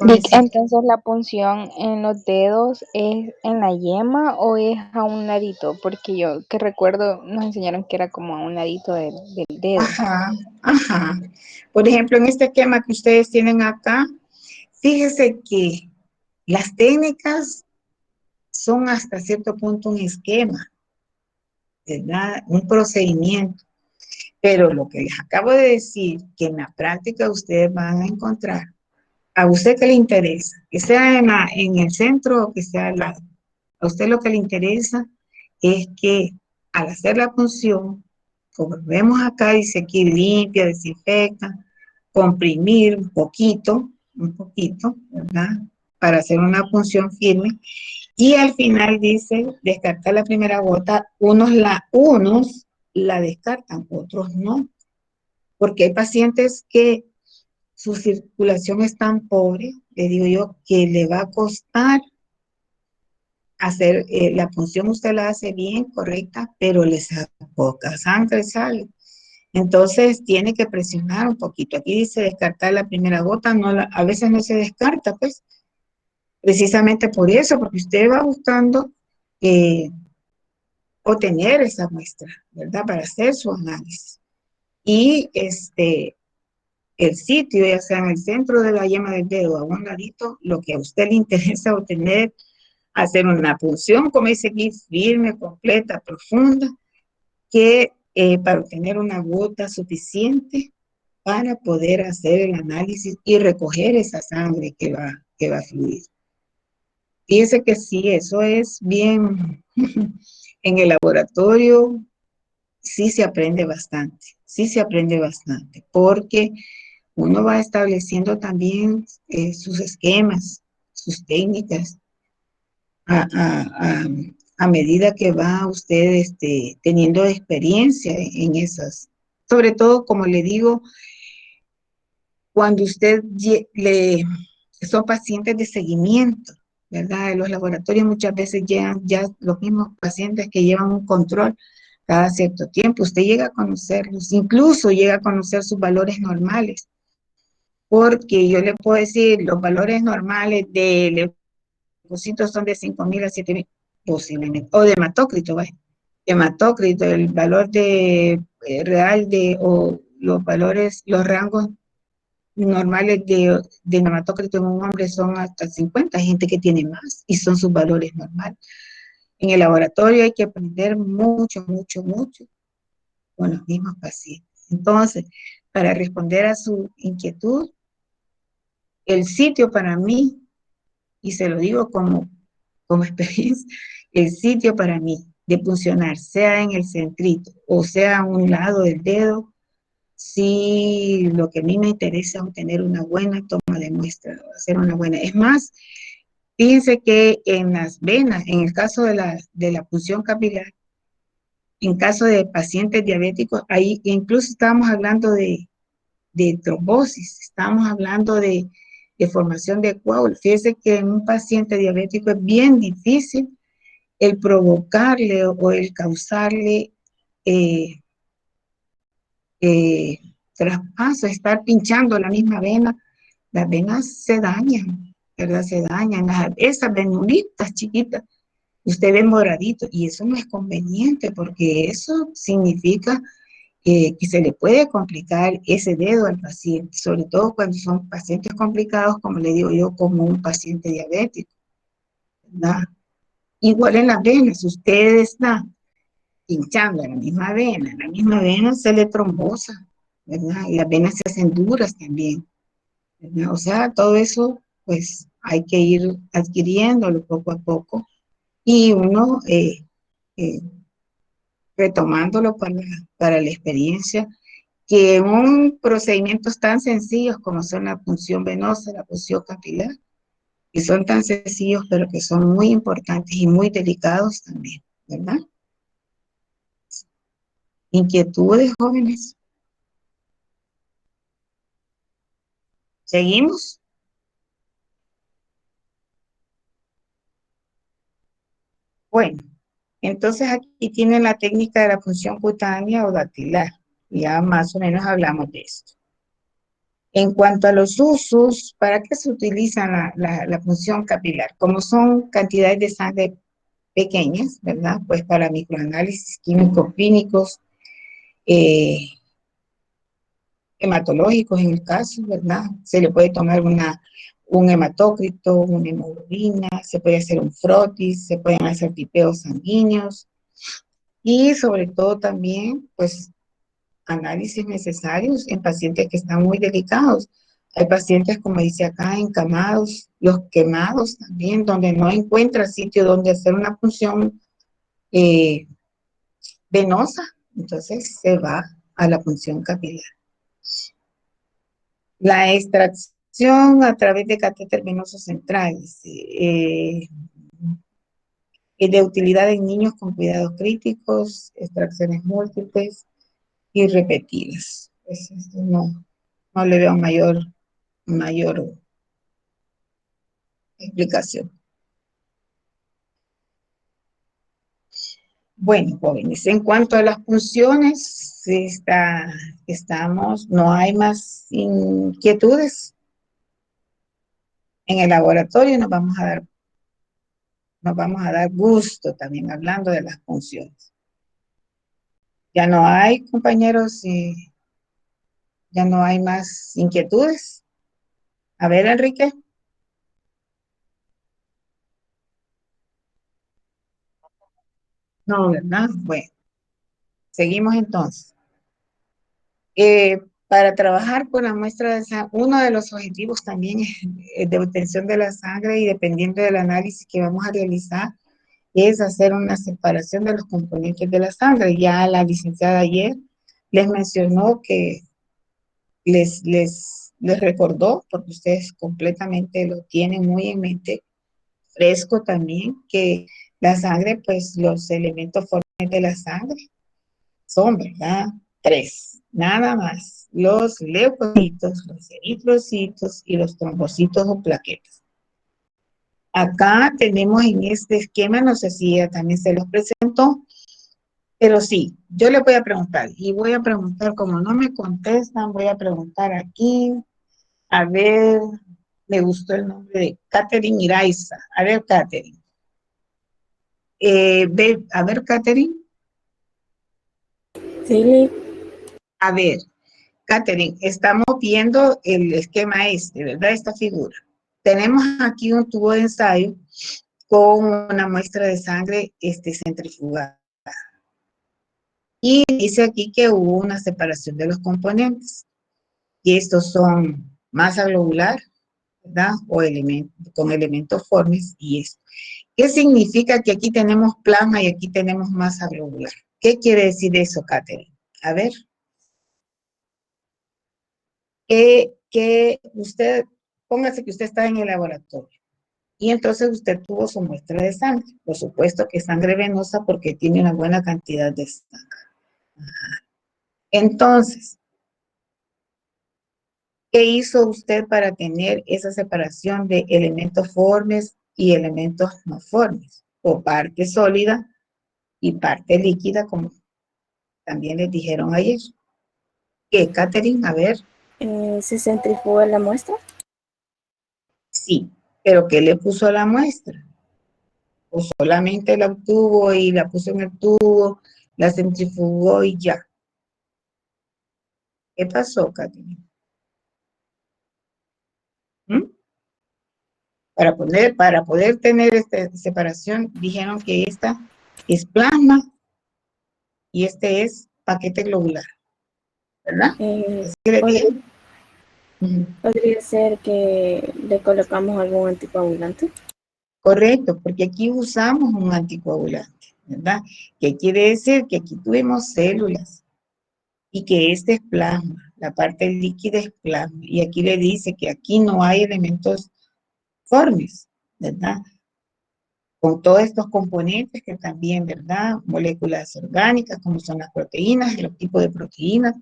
Vic, jovencitos. entonces la punción en los dedos es en la yema o es a un ladito, porque yo que recuerdo nos enseñaron que era como a un ladito del dedo. Ajá, ajá. Por ejemplo, en este esquema que ustedes tienen acá, fíjese que las técnicas son hasta cierto punto un esquema, ¿verdad? Un procedimiento. Pero lo que les acabo de decir, que en la práctica ustedes van a encontrar, a usted que le interesa, que sea en el centro o que sea al lado, a usted lo que le interesa es que al hacer la punción, como vemos acá, dice aquí limpia, desinfecta, comprimir un poquito, ¿verdad? Para hacer una punción firme. Y al final dice descartar la primera gota, unos la descartan, otros no, porque hay pacientes que su circulación es tan pobre, le digo yo, que le va a costar hacer la punción, usted la hace bien, correcta, pero le saca poca sangre, sale. Entonces tiene que presionar un poquito. Aquí dice descartar la primera gota, a veces no se descarta, pues, precisamente por eso, porque usted va buscando eh, obtener esa muestra, ¿verdad? Para hacer su análisis. Y el sitio, ya sea en el centro de la yema del dedo, a un ladito, lo que a usted le interesa obtener, hacer una punción, como dice aquí, firme, completa, profunda, que para obtener una gota suficiente para poder hacer el análisis y recoger esa sangre que va a fluir. Fíjese que sí, eso es bien, en el laboratorio sí se aprende bastante, porque uno va estableciendo también sus esquemas, sus técnicas, a, a, a, a medida que va usted teniendo experiencia en esas. Sobre todo, como le digo, cuando usted son pacientes de seguimiento, ¿verdad? En los laboratorios muchas veces llegan ya los mismos pacientes que llevan un control cada cierto tiempo. Usted llega a conocerlos, incluso llega a conocer sus valores normales, porque yo le puedo decir, los valores normales de leucocitos son de 5.000 a 7.000, posiblemente, o de hematócrito, ¿vale? Hematócrito, el valor real o los valores, los rangos normales de hematócrito en un hombre son hasta 50, hay gente que tiene más y son sus valores normales. En el laboratorio hay que aprender mucho, mucho, mucho con los mismos pacientes. Entonces, para responder a su inquietud, el sitio para mí, y se lo digo como experiencia, el sitio para mí de funcionar, sea en el centrito o sea a un lado del dedo, sí, lo que a mí me interesa es obtener una buena toma de muestra, hacer una buena. Es más, fíjense que en las venas, en el caso de la punción capilar, En caso de pacientes diabéticos, ahí incluso estábamos hablando de trombosis, estábamos hablando de formación de coágulos. Fíjese que en un paciente diabético es bien difícil el provocarle o el causarle eh, traspaso, estar pinchando la misma vena. Las venas se dañan, ¿verdad? Se dañan. Esas venulitas chiquitas, usted ve moradito, y eso no es conveniente porque eso significa que se le puede complicar ese dedo al paciente, sobre todo cuando son pacientes complicados, como le digo yo, como un paciente diabético, ¿verdad? Igual en las venas, usted está hinchando en la misma vena se le trombosa, ¿verdad? Y las venas se hacen duras también, ¿verdad? O sea, todo eso, pues, hay que ir adquiriéndolo poco a poco y uno eh, retomándolo para la experiencia, que un procedimientos tan sencillos como son la punción venosa, la punción capilar, que son tan sencillos, pero que son muy importantes y muy delicados también, ¿verdad? Inquietudes, jóvenes. ¿Seguimos? Bueno, entonces aquí tienen la técnica de la punción cutánea o dactilar. Ya más o menos hablamos de esto. En cuanto a los usos, ¿para qué se utiliza la punción capilar? Como son cantidades de sangre pequeñas, ¿verdad? Pues para microanálisis químicos clínicos, eh, hematológicos en el caso, ¿verdad? Se le puede tomar un hematócrito, una hemoglobina, se puede hacer un frotis, se pueden hacer tipeos sanguíneos y sobre todo también, pues, análisis necesarios en pacientes que están muy delicados. Hay pacientes, como dice acá, encamados, los quemados también, donde no encuentra sitio donde hacer una punción eh, venosa, entonces se va a la punción capilar. La extracción a través de catéter venosos centrales es de utilidad en niños con cuidados críticos, extracciones múltiples y repetidas. Pues, no le veo mayor explicación. Bueno, jóvenes, en cuanto a las funciones, no hay más inquietudes. En el laboratorio nos vamos a dar gusto también hablando de las funciones. Ya no hay, compañeros, ya no hay más inquietudes. A ver, Enrique. No, ¿verdad? Bueno, seguimos entonces. Para trabajar con la muestra de sangre, uno de los objetivos también es de obtención de la sangre y dependiendo del análisis que vamos a realizar, es hacer una separación de los componentes de la sangre. Ya la licenciada ayer les mencionó que les recordó, porque ustedes completamente lo tienen muy en mente, fresco también, que la sangre, pues los elementos formantes de la sangre son, ¿verdad? Tres, nada más. Los leucocitos, los eritrocitos y los trombocitos o plaquetas. Acá tenemos en este esquema, no sé si ella también se los presentó, pero sí, yo le voy a preguntar, y voy a preguntar, como no me contestan, voy a preguntar aquí, a ver, me gustó el nombre de Catherine Iraiza. A ver, Catherine. A ver, Catherine. Sí, A ver, Catherine, estamos viendo el esquema este, ¿verdad? Esta figura. Tenemos aquí un tubo de ensayo con una muestra de sangre centrifugada. Y dice aquí que hubo una separación de los componentes. Y estos son masa globular, ¿verdad? O con elementos formes y esto. ¿Qué significa que aquí tenemos plasma y aquí tenemos masa globular? ¿Qué quiere decir eso, Catherine? A ver. Que usted, póngase que usted está en el laboratorio Y entonces usted tuvo su muestra de sangre. Por supuesto que sangre venosa porque tiene una buena cantidad de sangre. Entonces, ¿qué hizo usted para tener esa separación de elementos formes y elementos no formes? O parte sólida y parte líquida, como también les dijeron ayer. ¿Qué, Catherine? A ver. ¿Se centrifuga la muestra? Sí, pero ¿qué le puso a la muestra? O solamente la obtuvo y la puso en el tubo, la centrifugó y ya. ¿Qué pasó, Catherine? ¿Mm? Para poder tener esta separación, dijeron que esta es plasma y este es paquete globular, ¿verdad? ¿Qué le ¿Podría, dije? Ujú. podría ser que le colocamos algún anticoagulante? Correcto, porque aquí usamos un anticoagulante, ¿verdad? ¿Qué quiere decir? Que aquí tuvimos células y que este es plasma, la parte líquida es plasma. Y aquí le dice que aquí no hay elementos formes, ¿verdad? Con todos estos componentes que también, ¿verdad? Moléculas orgánicas, como son las proteínas, los tipos de proteínas,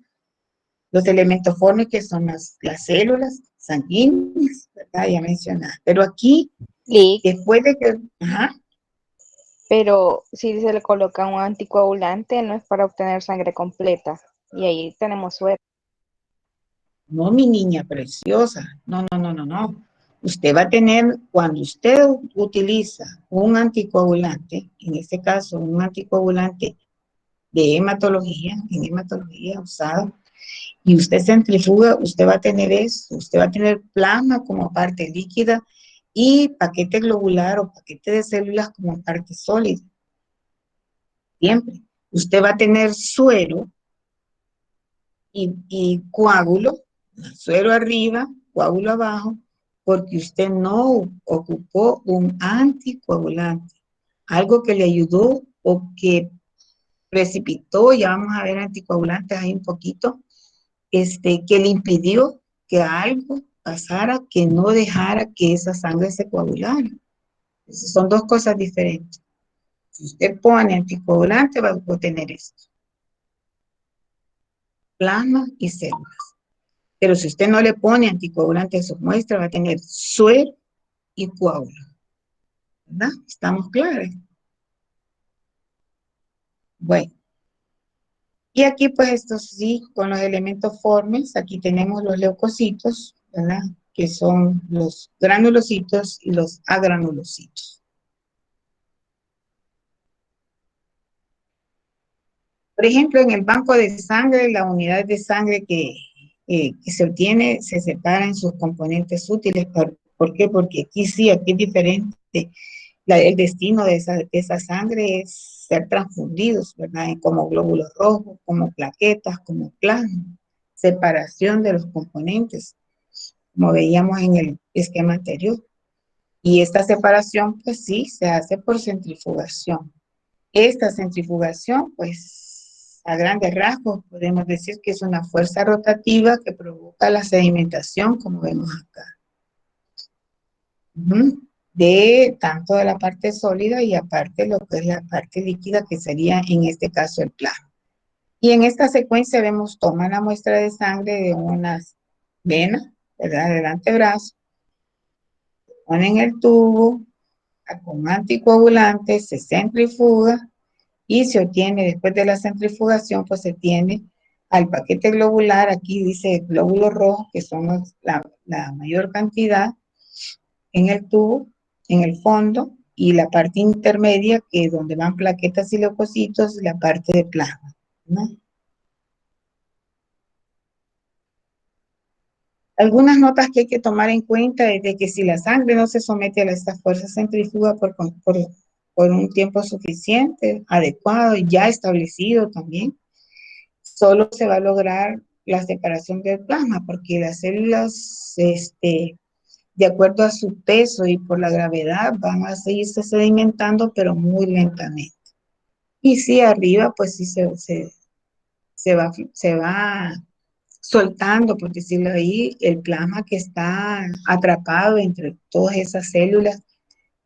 los elementos formes que son las células sanguíneas, ¿verdad? Ya mencioné. Pero aquí, Lick, después de que, ajá, pero si se le coloca un anticoagulante no es para obtener sangre completa. Y ahí tenemos suerte. no, mi niña preciosa, no, no, no, no, no. Usted va a tener, cuando usted utiliza un anticoagulante, en este caso un anticoagulante de hematología, en hematología usado, y usted centrifuga, usted va a tener eso, usted va a tener plasma como parte líquida y paquete globular o paquete de células como parte sólida. Siempre. Usted va a tener suero y coágulo, suero arriba, coágulo abajo, porque usted no ocupó un anticoagulante, algo que le ayudó o que precipitó, ya vamos a ver anticoagulantes ahí un poquito, que le impidió que algo pasara que no dejara que esa sangre se coagulara. Esas son dos cosas diferentes. Si usted pone anticoagulante, va a obtener esto, plasma y células. Pero si usted no le pone anticoagulante a su muestra, va a tener suero y coágulo. ¿Verdad? ¿Estamos claros? Bueno, y aquí pues esto sí, con los elementos formes, aquí tenemos los leucocitos, ¿verdad? Que son los granulocitos y los agranulocitos. Por ejemplo, en el banco de sangre, la unidad de sangre que se obtiene se separa en sus componentes útiles. ¿Por qué? Porque aquí sí, aquí es diferente. El destino de esa sangre es ser transfundidos, ¿verdad? Como glóbulos rojos, como plaquetas, como plasma. Separación de los componentes, como veíamos en el esquema anterior. Y esta separación, pues sí, se hace por centrifugación. Esta centrifugación, pues a grandes rasgos, podemos decir que es una fuerza rotativa que provoca la sedimentación, como vemos acá. De tanto de la parte sólida y aparte lo que es la parte líquida, que sería en este caso el plasma. Y en esta secuencia vemos, toma la muestra de sangre de unas venas, ¿verdad? Del antebrazo, ponen el tubo, con anticoagulante, se centrifuga y se obtiene, después de la centrifugación, pues se tiene al paquete globular, aquí dice glóbulos rojos, que son la mayor cantidad en el tubo, en el fondo, y la parte intermedia, que es donde van plaquetas y leucocitos, la parte de plasma, ¿no? Algunas notas que hay que tomar en cuenta es de que si la sangre no se somete a esta fuerza centrífuga por un tiempo suficiente, adecuado y ya establecido también, solo se va a lograr la separación del plasma, porque las células, de acuerdo a su peso y por la gravedad, van a seguirse sedimentando, pero muy lentamente. Y si arriba, pues sí se va soltando, por decirlo ahí, el plasma que está atrapado entre todas esas células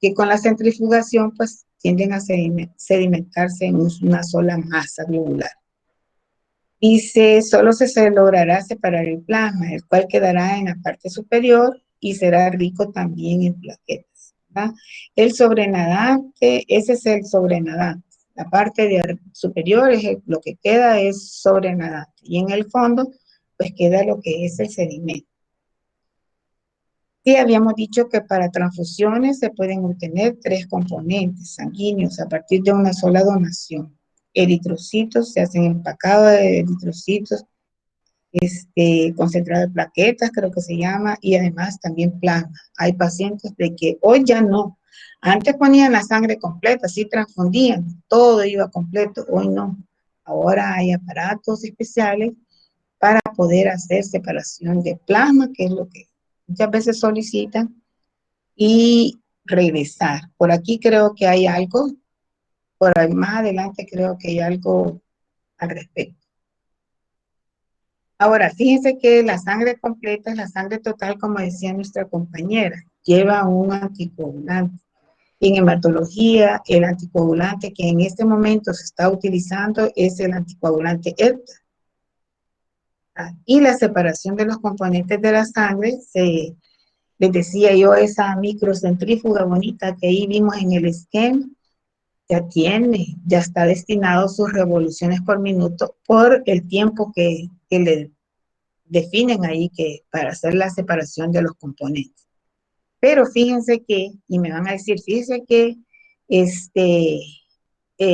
que con la centrifugación pues tienden a sedimentarse en una sola masa globular. Dice, solo se logrará separar el plasma, el cual quedará en la parte superior y será rico también en plaquetas, ¿verdad? El sobrenadante, ese es el sobrenadante. La parte superior es lo que queda es sobrenadante y en el fondo pues queda lo que es el sedimento. Y habíamos dicho que para transfusiones se pueden obtener 3 componentes sanguíneos a partir de una sola donación. Eritrocitos, se hacen empacados de eritrocitos, concentrado de plaquetas, creo que se llama, y además también plasma. Hay pacientes de que hoy ya no. Antes ponían la sangre completa, sí transfundían, todo iba completo, hoy no. Ahora hay aparatos especiales para poder hacer separación de plasma, que es lo que muchas veces solicitan, y regresar. Por aquí creo que hay algo, por ahí más adelante creo que hay algo al respecto. Ahora, fíjense que la sangre completa es la sangre total, como decía nuestra compañera, lleva un anticoagulante. En hematología, el anticoagulante que en este momento se está utilizando es el anticoagulante EPTA. Y la separación de los componentes de la sangre, les decía yo, esa microcentrífuga bonita que ahí vimos en el esquema, ya está destinado a sus revoluciones por minuto por el tiempo que le definen ahí que para hacer la separación de los componentes. Pero fíjense que, y me van a decir, fíjense que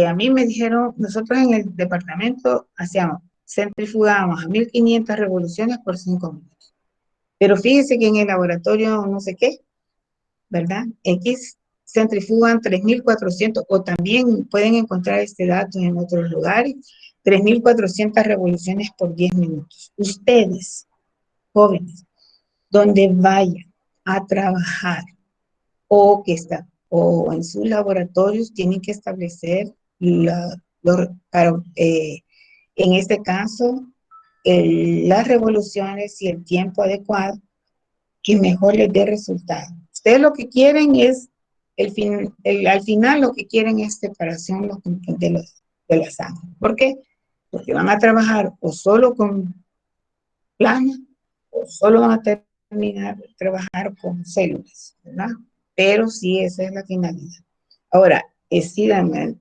a mí me dijeron, nosotros en el departamento centrifugábamos a 1500 revoluciones por 5 minutos. Pero fíjense que en el laboratorio no sé qué, ¿verdad? X centrifugan 3400 o también pueden encontrar este dato en otros lugares, 3400 revoluciones por 10 minutos. Ustedes, jóvenes, donde vayan a trabajar o en sus laboratorios tienen que establecer en este caso las revoluciones y el tiempo adecuado que mejor les dé resultado. Ustedes lo que quieren es al final lo que quieren es separación de la sangre. ¿Por qué? Porque van a trabajar o solo con plasma o solo van a trabajar con células, ¿verdad? Pero sí, esa es la finalidad. Ahora, sí,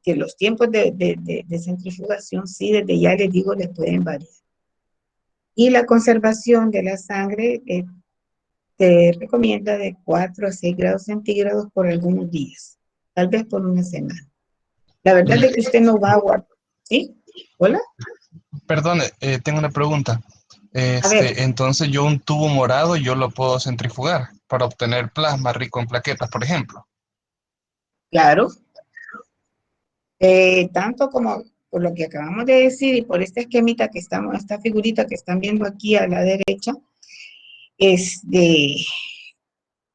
que los tiempos de centrifugación, sí, desde ya les digo, les pueden variar. Y la conservación de la sangre se recomienda de 4 a 6 grados centígrados por algunos días, tal vez por una semana. La verdad es que usted no va a guardar. ¿Sí? ¿Hola? Perdone, tengo una pregunta. A ver. Entonces yo un tubo morado yo lo puedo centrifugar para obtener plasma rico en plaquetas, por ejemplo. Claro. Tanto como por lo que acabamos de decir y por esta esquemita que esta figurita que están viendo aquí a la derecha,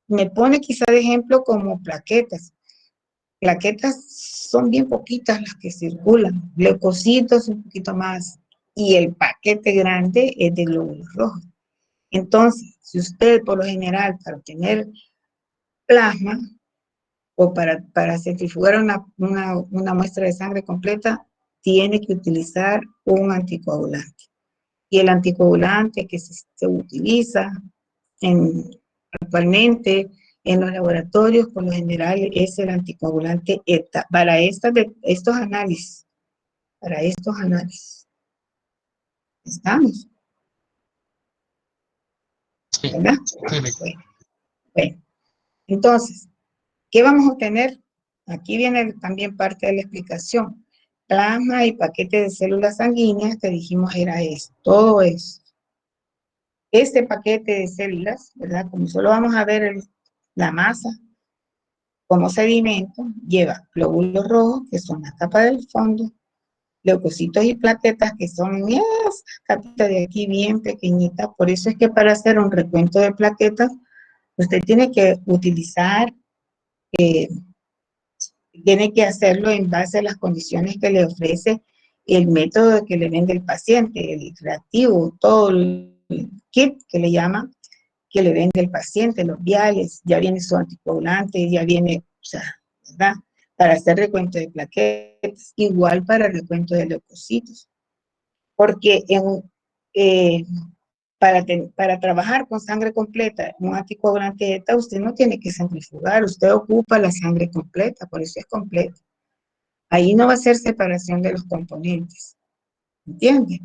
me pone quizá de ejemplo como plaquetas. Plaquetas son bien poquitas las que circulan, leucocitos un poquito más, y el paquete grande es de glóbulos rojos. Entonces, si usted por lo general para obtener plasma o para centrifugar una muestra de sangre completa, tiene que utilizar un anticoagulante. Y el anticoagulante que se utiliza actualmente en los laboratorios, por lo general, es el anticoagulante ETA. Para estos análisis, ¿estamos? Sí, ¿Verdad? sí. Bueno, entonces, ¿qué vamos a obtener? Aquí viene también parte de la explicación. Plasma y paquete de células sanguíneas que dijimos era esto, todo eso. Este paquete de células, ¿verdad? Como solo vamos a ver la masa como sedimento, lleva glóbulos rojos, que son la capa del fondo, leucocitos y plaquetas, que son esa capita de aquí bien pequeñita. Por eso es que para hacer un recuento de plaquetas, usted tiene que utilizar tiene que hacerlo en base a las condiciones que le ofrece el método que le vende el paciente, el reactivo, todo el kit que le llama, que le vende el paciente, los viales, ya viene su anticoagulante, ya viene sea, ¿verdad? Para hacer recuento de plaquetas, igual para el recuento de leucocitos. Porque eh, para trabajar con sangre completa, un anticoagulante beta, usted no tiene que centrifugar, usted ocupa la sangre completa, por eso es completa. Ahí no va a ser separación de los componentes, ¿entiende?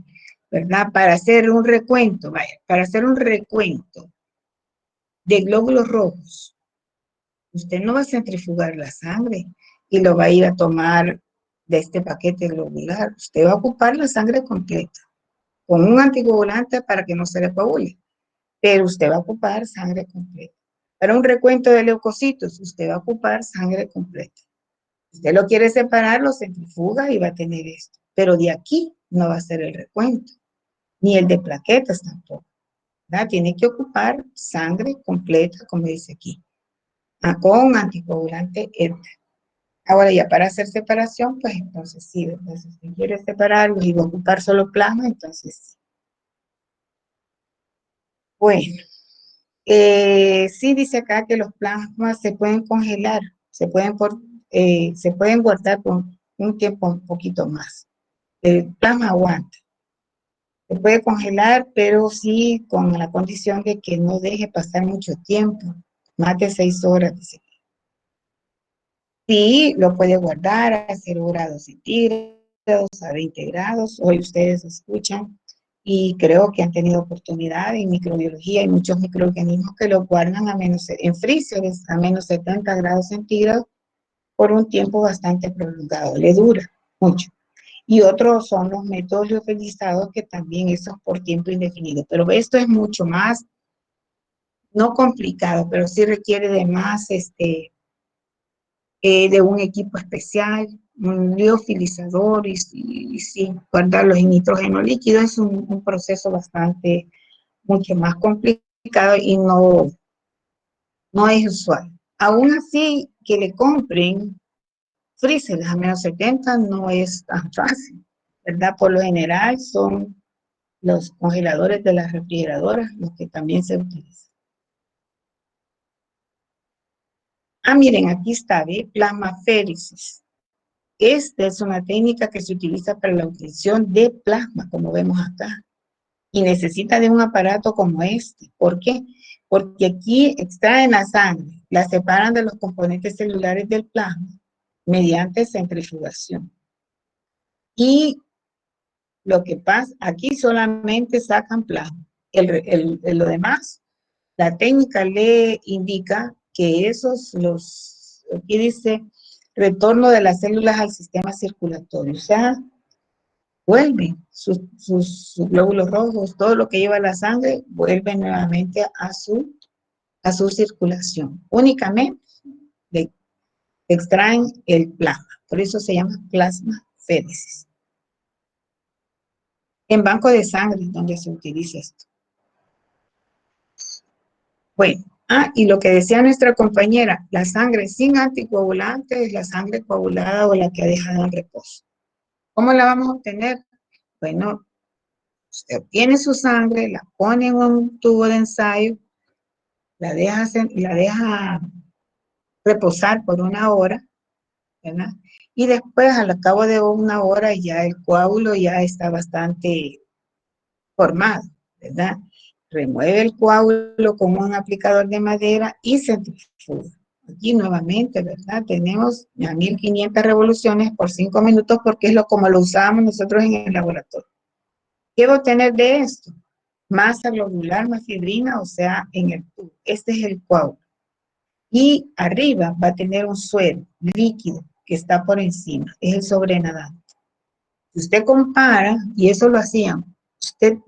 ¿Verdad? Para hacer un recuento, vaya, para hacer un recuento de glóbulos rojos, usted no va a centrifugar la sangre y lo va a ir a tomar de este paquete globular. Usted va a ocupar la sangre completa con un anticoagulante para que no se le coagule, pero usted va a ocupar sangre completa. Para un recuento de leucocitos, usted va a ocupar sangre completa. Si usted lo quiere separar, lo centrifuga y va a tener esto. Pero de aquí no va a ser el recuento, ni el de plaquetas tampoco, ¿verdad? Tiene que ocupar sangre completa, como dice aquí, con anticoagulante ETA. Ahora ya para hacer separación, pues entonces sí, ¿verdad? Si usted quiere separarlos y va a ocupar solo plasma, entonces sí. Bueno, sí dice acá que los plasmas se pueden congelar, se pueden guardar por un tiempo un poquito más. El plasma aguanta. Se puede congelar, pero sí con la condición de que no deje pasar mucho tiempo, más de 6 horas. Dice. Sí, lo puede guardar a 0 grados centígrados, a 20 grados. Hoy ustedes escuchan y creo que han tenido oportunidad en microbiología. Hay muchos microorganismos que lo guardan en freezers a menos 70 grados centígrados por un tiempo bastante prolongado. Le dura mucho. Y otros son los métodos liofilizados que también esos por tiempo indefinido. Pero esto es mucho más, no complicado, pero sí requiere de más, de un equipo especial, un liofilizador y sí, guardarlos en nitrógeno líquido es un proceso bastante, mucho más complicado y no es usual. Aún así, que le compren freezers a menos 70 no es tan fácil, ¿verdad? Por lo general son los congeladores de las refrigeradoras los que también se utilizan. Ah, miren, aquí está, ¿ve? Plasmaféresis. Esta es una técnica que se utiliza para la obtención de plasma, como vemos acá. Y necesita de un aparato como este. ¿Por qué? Porque aquí extraen la sangre, la separan de los componentes celulares del plasma mediante centrifugación. Y lo que pasa, aquí solamente sacan plasma. Lo demás, la técnica le indica que aquí dice, retorno de las células al sistema circulatorio. O sea, vuelven sus glóbulos rojos, todo lo que lleva la sangre, vuelve nuevamente a su circulación. Únicamente extraen el plasma. Por eso se llama plasmaféresis. En banco de sangre es donde se utiliza esto. Bueno, y lo que decía nuestra compañera, la sangre sin anticoagulante es la sangre coagulada o la que ha dejado en reposo. ¿Cómo la vamos a obtener? Bueno, usted obtiene su sangre, la pone en un tubo de ensayo, la deja reposar por 1 hora, ¿verdad? Y después, al cabo de 1 hora, ya el coágulo ya está bastante formado, ¿verdad? Remueve el coágulo con un aplicador de madera y centrifuga. Aquí nuevamente, ¿verdad? Tenemos a 1500 revoluciones por 5 minutos porque es como lo usábamos nosotros en el laboratorio. ¿Qué va a obtener de esto? Masa globular, más fibrina, o sea, en el tubo. Este es el coágulo. Y arriba va a tener un suero líquido que está por encima, es el sobrenadante. Si usted compara, y eso lo hacían, usted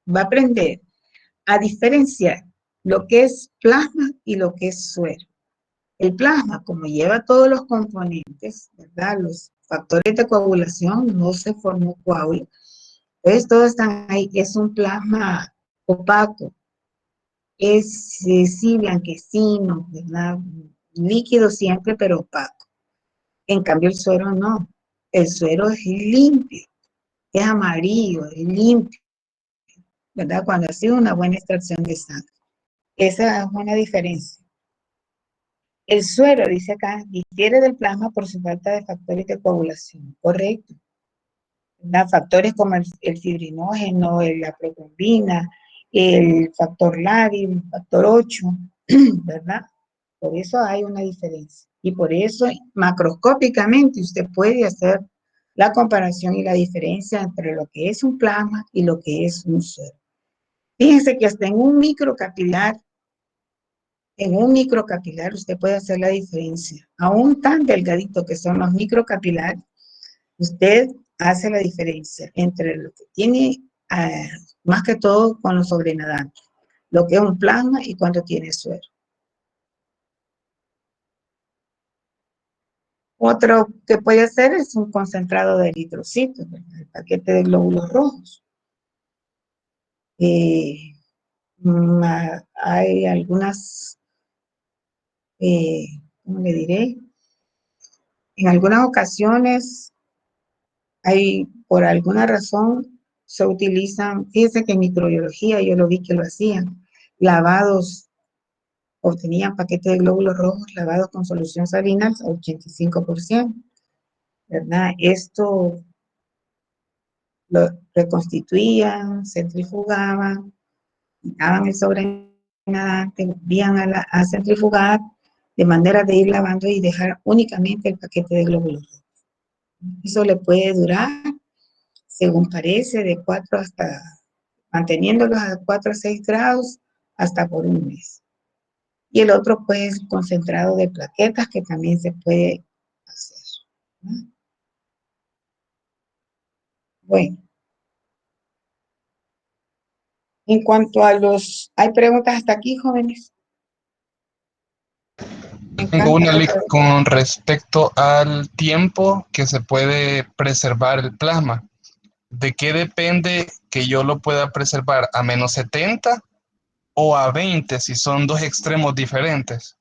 va a aprender a diferenciar lo que es plasma y lo que es suero. El plasma, como lleva todos los componentes, ¿verdad? Los factores de coagulación, no se formó coágulo. Entonces, todos están ahí. Es un plasma opaco. Es sí, blanquecino, ¿verdad? Líquido siempre, pero opaco. En cambio, el suero no. El suero es limpio, es amarillo, es limpio, ¿verdad? Cuando ha sido una buena extracción de sangre. Esa es una diferencia. El suero, dice acá, difiere del plasma por su falta de factores de coagulación. Correcto. Factores como el fibrinógeno, la protrombina, el factor Lavi, factor 8, ¿verdad? Por eso hay una diferencia. Y por eso macroscópicamente usted puede hacer la comparación y la diferencia entre lo que es un plasma y lo que es un suero. Fíjense que hasta en un microcapilar usted puede hacer la diferencia. Aún tan delgadito que son los microcapilares, usted hace la diferencia entre lo que tiene, más que todo con los sobrenadantes, lo que es un plasma y cuando tiene suero. Otro que puede hacer es un concentrado de eritrocitos, el paquete de glóbulos rojos. Hay algunas, ¿cómo le diré? En algunas ocasiones por alguna razón, se utilizan, fíjense que en microbiología yo lo vi que lo hacían, lavados, obtenían paquetes de glóbulos rojos lavados con solución salina al 85%, ¿verdad? Esto lo reconstituían, centrifugaban, quitaban el sobrenadante, volvían a centrifugar, de manera de ir lavando y dejar únicamente el paquete de glóbulos rojos. Eso le puede durar, según parece, de 4 hasta, manteniéndolos a 4 a 6 grados, hasta por un mes. Y el otro, pues, concentrado de plaquetas, que también se puede hacer, ¿no? Bueno, en cuanto a ¿hay preguntas hasta aquí, jóvenes? Tengo una con respecto al tiempo que se puede preservar el plasma. ¿De qué depende que yo lo pueda preservar a -70 o a 20 si son dos extremos diferentes?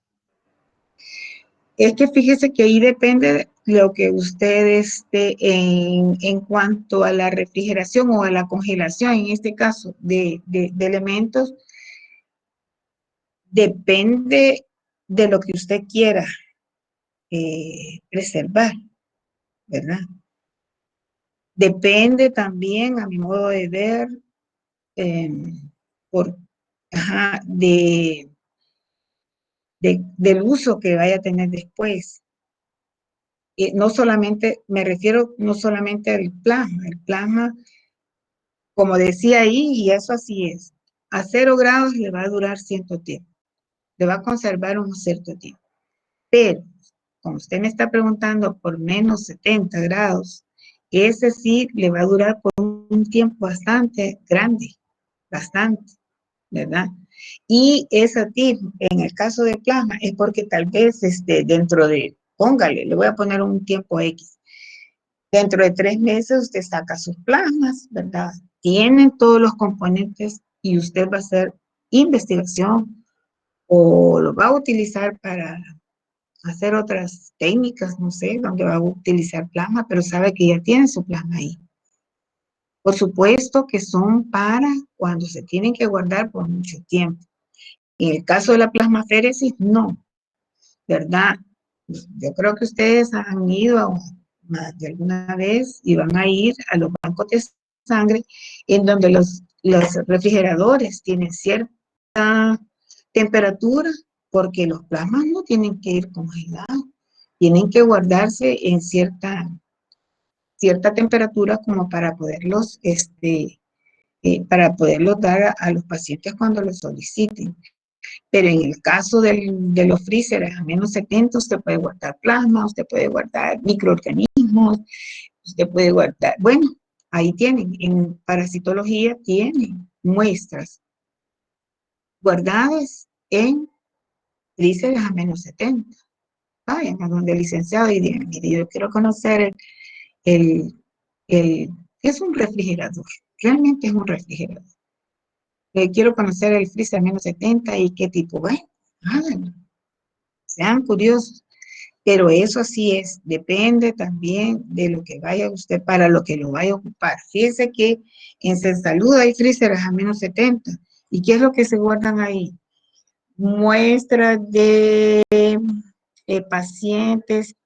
Es que fíjese que ahí depende de lo que usted esté en cuanto a la refrigeración o a la congelación, en este caso, de elementos, depende de lo que usted quiera preservar, ¿verdad? Depende también, a mi modo de ver, por, del uso que vaya a tener después. No solamente, me refiero no solamente al el plasma, como decía ahí, y eso así es, a 0 grados le va a durar cierto tiempo, le va a conservar un cierto tiempo, pero como usted me está preguntando por -70 grados, ese sí le va a durar por un tiempo bastante grande, bastante, ¿verdad? Y ese tip, en el caso de plasma, es porque tal vez dentro de, póngale, le voy a poner un tiempo X, dentro de 3 meses usted saca sus plasmas, ¿verdad? Tienen todos los componentes y usted va a hacer investigación o lo va a utilizar para hacer otras técnicas, no sé, donde va a utilizar plasma, pero sabe que ya tiene su plasma ahí. Por supuesto que son para cuando se tienen que guardar por mucho tiempo. En el caso de la plasmaféresis, no, ¿verdad? Yo creo que ustedes han ido más de alguna vez y van a ir a los bancos de sangre en donde los refrigeradores tienen cierta temperatura porque los plasmas no tienen que ir congelados, tienen que guardarse en cierta temperatura como para poderlos dar a los pacientes cuando los soliciten. Pero en el caso de los freezers a -70, usted puede guardar plasma, usted puede guardar microorganismos, usted puede guardar, bueno, ahí tienen, en parasitología tienen muestras guardadas en freezers a -70. Vayan a donde el licenciado y digan, mire, yo quiero conocer es un refrigerador, realmente es un refrigerador. Quiero conocer el freezer a -70 y qué tipo, bueno, háganlo. Sean curiosos, pero eso sí es, depende también de lo que vaya usted, para lo que lo vaya a ocupar. Fíjese que en Salud hay freezers a -70, ¿y qué es lo que se guardan ahí? Muestras de pacientes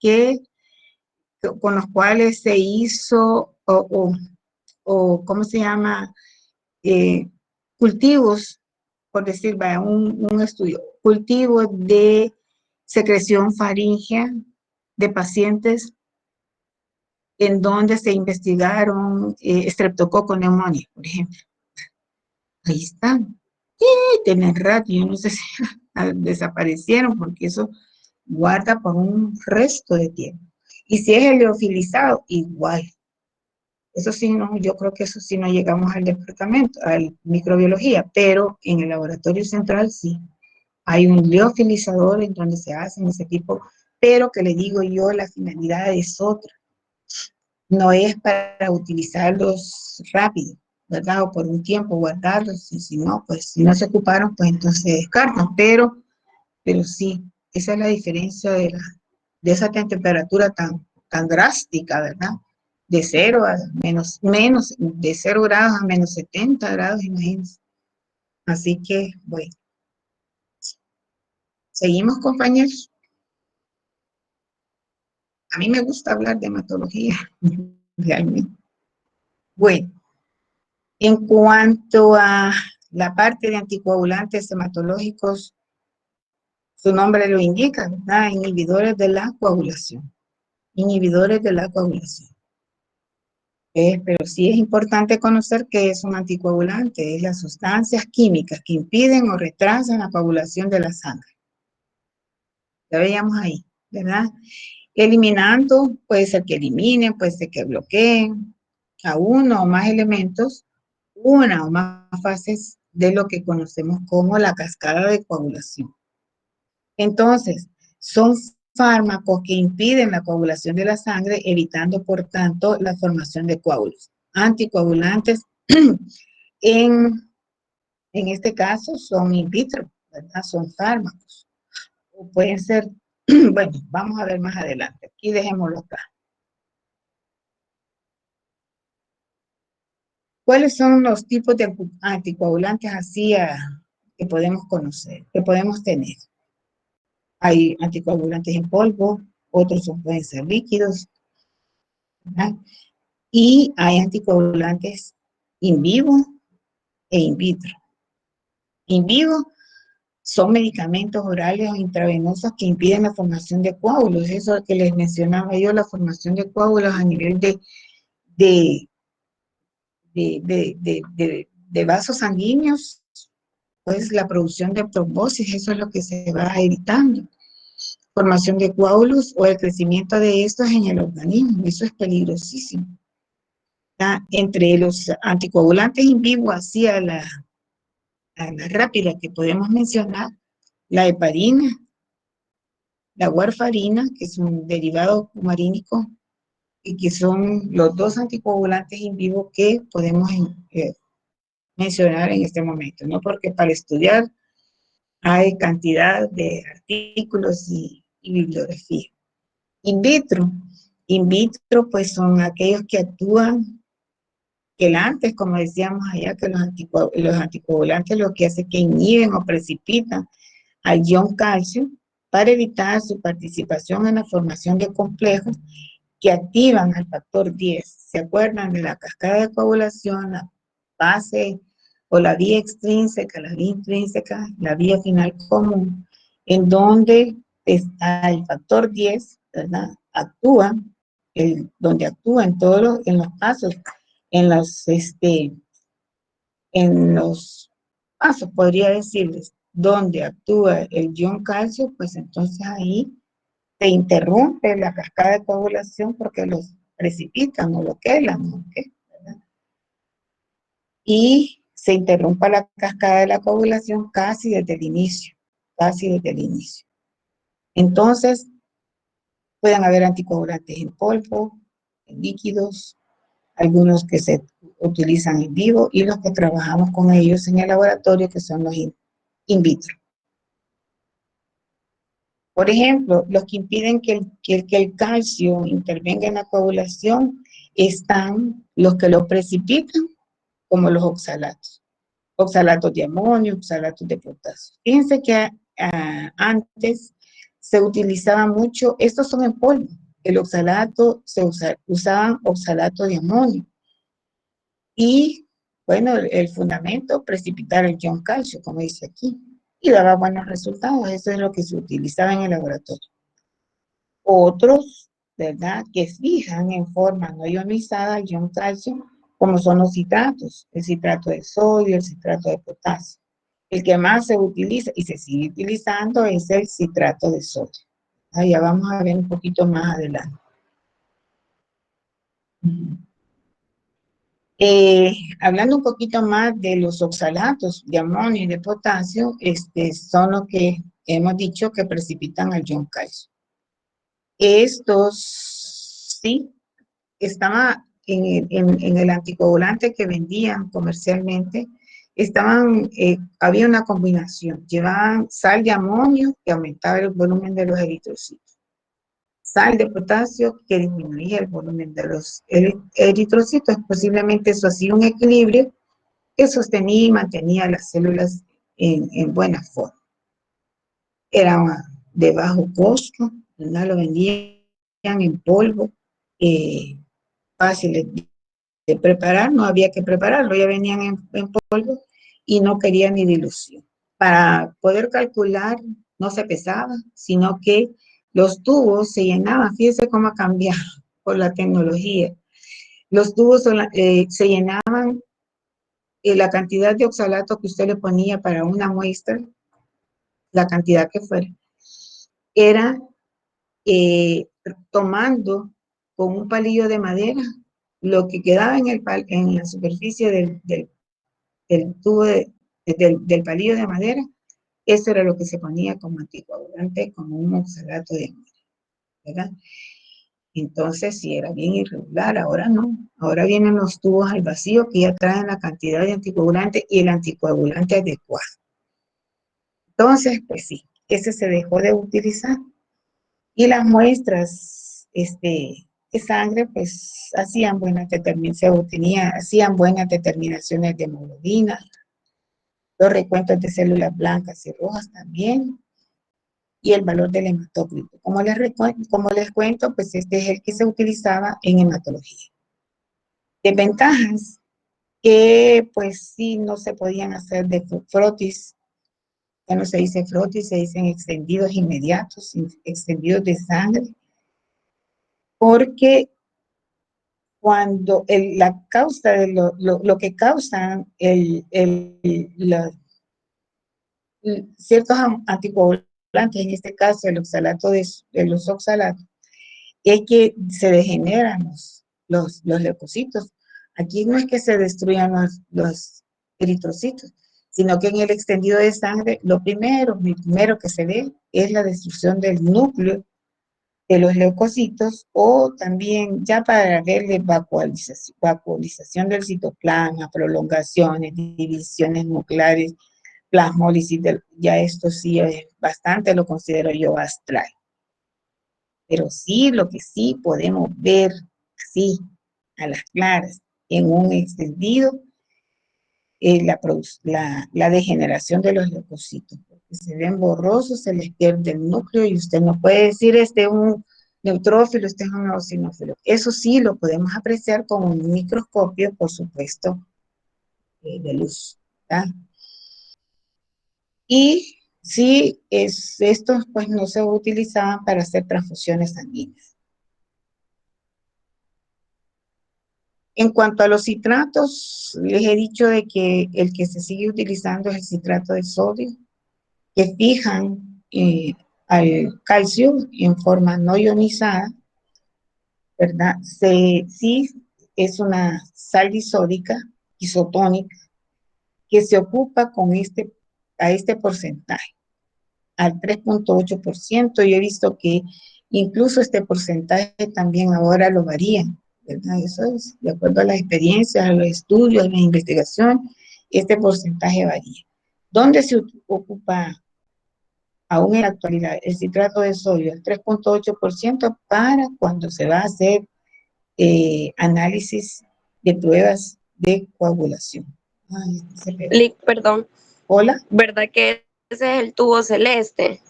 con los cuales se hizo, ¿cómo se llama? Cultivos, por decir, vaya, un estudio, cultivos de secreción faríngea de pacientes en donde se investigaron Streptococcus pneumoniae, por ejemplo. Ahí están. Tienen rato, yo no sé si desaparecieron porque eso guarda por un resto de tiempo. Y si es heliofilizado, igual. Eso sí, no, yo creo que eso sí no llegamos al departamento, a microbiología, pero en el laboratorio central sí. Hay un liofilizador en donde se hacen ese tipo, pero que le digo yo, la finalidad es otra. No es para utilizarlos rápido, ¿verdad? O por un tiempo guardarlos, y si no, pues si no se ocuparon, pues entonces se descartan, pero sí, esa es la diferencia de esa temperatura tan drástica, ¿verdad? De 0 a menos, de 0 grados a menos 70 grados, imagínense. Así que, bueno, seguimos, compañeros. A mí me gusta hablar de hematología, realmente. Bueno, en cuanto a la parte de anticoagulantes hematológicos, su nombre lo indica, ¿verdad? Inhibidores de la coagulación. Inhibidores de la coagulación. Pero sí es importante conocer qué es un anticoagulante. Es las sustancias químicas que impiden o retrasan la coagulación de la sangre. Ya veíamos ahí, ¿verdad? Eliminando, puede ser que eliminen, puede ser que bloqueen a uno o más elementos, una o más fases de lo que conocemos como la cascada de coagulación. Entonces, son fármacos que impiden la coagulación de la sangre, evitando, por tanto, la formación de coágulos. Anticoagulantes, en este caso, son in vitro, ¿verdad? Son fármacos. O pueden ser, bueno, vamos a ver más adelante. Aquí dejémoslo acá. ¿Cuáles son los tipos de anticoagulantes así que podemos conocer, que podemos tener? Hay anticoagulantes en polvo, otros pueden ser líquidos, ¿verdad? Y hay anticoagulantes in vivo e in vitro. In vivo son medicamentos orales o intravenosos que impiden la formación de coágulos. Eso que les mencionaba yo, la formación de coágulos a nivel de vasos sanguíneos, pues la producción de trombosis, eso es lo que se va evitando. Formación de coágulos o el crecimiento de estos en el organismo, eso es peligrosísimo. Entre los anticoagulantes in vivo, así a la rápida que podemos mencionar, la heparina, la warfarina, que es un derivado cumarínico, y que son los dos anticoagulantes in vivo que podemos mencionar en este momento, ¿no? Porque para estudiar hay cantidad de artículos y bibliografía. In vitro, pues son aquellos que actúan que antes, como decíamos allá, que los anticoagulantes lo que hace es que inhiben o precipitan al ion calcio para evitar su participación en la formación de complejos que activan al factor 10. ¿Se acuerdan de la cascada de coagulación, la base o la vía extrínseca, la vía intrínseca, la vía final común, en donde está el factor 10, ¿verdad? Donde actúa en todos en los pasos, en los pasos, podría decirles, donde actúa el ion calcio, pues entonces ahí se interrumpe la cascada de coagulación porque los precipitan o lo quelan, ¿no? ¿Verdad? Y se interrumpa la cascada de la coagulación casi desde el inicio, Entonces, pueden haber anticoagulantes en polvo, en líquidos, algunos que se utilizan en vivo y los que trabajamos con ellos en el laboratorio, que son los in vitro. Por ejemplo, los que impiden que el calcio intervenga en la coagulación están los que lo precipitan, como los oxalatos. Oxalatos de amonio, oxalatos de potasio. Fíjense que antes se utilizaba mucho, estos son en polvo, el oxalato, usaban oxalato de amonio. Y bueno, el fundamento, precipitar el ion calcio, como dice aquí, y daba buenos resultados. Eso es lo que se utilizaba en el laboratorio. Otros, ¿verdad?, que fijan en forma no ionizada el ion calcio, como son los citratos, el citrato de sodio, el citrato de potasio. El que más se utiliza y se sigue utilizando es el citrato de sodio. Ya vamos a ver un poquito más adelante. Hablando un poquito más de los oxalatos de amonio y de potasio, son los que hemos dicho que precipitan al ion calcio. Estos, sí, estaban en el anticoagulante que vendían comercialmente, había una combinación, llevaban sal de amonio que aumentaba el volumen de los eritrocitos, sal de potasio que disminuía el volumen de los eritrocitos. Posiblemente eso hacía un equilibrio que sostenía y mantenía las células en buena forma. Era de bajo costo, ¿verdad? Lo vendían en polvo, fáciles de preparar, no había que prepararlo, ya venían en polvo y no querían ni dilución. Para poder calcular, no se pesaba, sino que los tubos se llenaban. Fíjense cómo ha cambiado por la tecnología. Los tubos se llenaban, la cantidad de oxalato que usted le ponía para una muestra, la cantidad que fuera, era tomando con un palillo de madera lo que quedaba en la superficie del tubo del palillo de madera. Eso era lo que se ponía como anticoagulante, como un oxalato de amonio, ¿verdad? Entonces, sí, era bien irregular. Ahora no. Ahora vienen los tubos al vacío que ya traen la cantidad de anticoagulante y el anticoagulante adecuado. Entonces, pues sí, ese se dejó de utilizar. Y las muestras de sangre, pues, hacían buenas determinaciones de hemoglobina, los recuentos de células blancas y rojas también, y el valor del hematócrito. Como les cuento, pues este es el que se utilizaba en hematología. Desventajas, que pues sí no se podían hacer de frotis. Ya no se dice frotis, se dicen extendidos inmediatos, extendidos de sangre, porque cuando la causa de lo que causan ciertos anticoagulantes, en este caso el oxalato de los oxalatos, es que se degeneran los leucocitos. Aquí no es que se destruyan los eritrocitos, sino que en el extendido de sangre, lo primero que se ve es la destrucción del núcleo de los leucocitos, o también ya para verle vacuolización del citoplasma, prolongaciones, divisiones nucleares, plasmólisis, ya esto sí es bastante, lo considero yo astral. Pero sí, lo que sí podemos ver así, a las claras, en un extendido, es la degeneración de los leucocitos, porque se ven borrosos, se les pierde el núcleo y usted no puede decir este es un neutrófilo, este es un eosinófilo. Eso sí lo podemos apreciar con un microscopio, por supuesto, de luz, ¿verdad? Y sí, estos pues no se utilizaban para hacer transfusiones sanguíneas. En cuanto a los citratos, les he dicho de que el que se sigue utilizando es el citrato de sodio, que fijan al calcio en forma no ionizada, ¿verdad? Sí, es una sal disódica, isotónica, que se ocupa a este porcentaje, al 3.8%. Yo he visto que incluso este porcentaje también ahora lo varían, ¿verdad? Eso es de acuerdo a las experiencias, a los estudios, a la investigación, este porcentaje varía. ¿Dónde se ocupa aún en la actualidad el citrato de sodio? El 3.8% para cuando se va a hacer análisis de pruebas de coagulación. Lick, perdón. Hola. ¿Verdad que ese es el tubo celeste?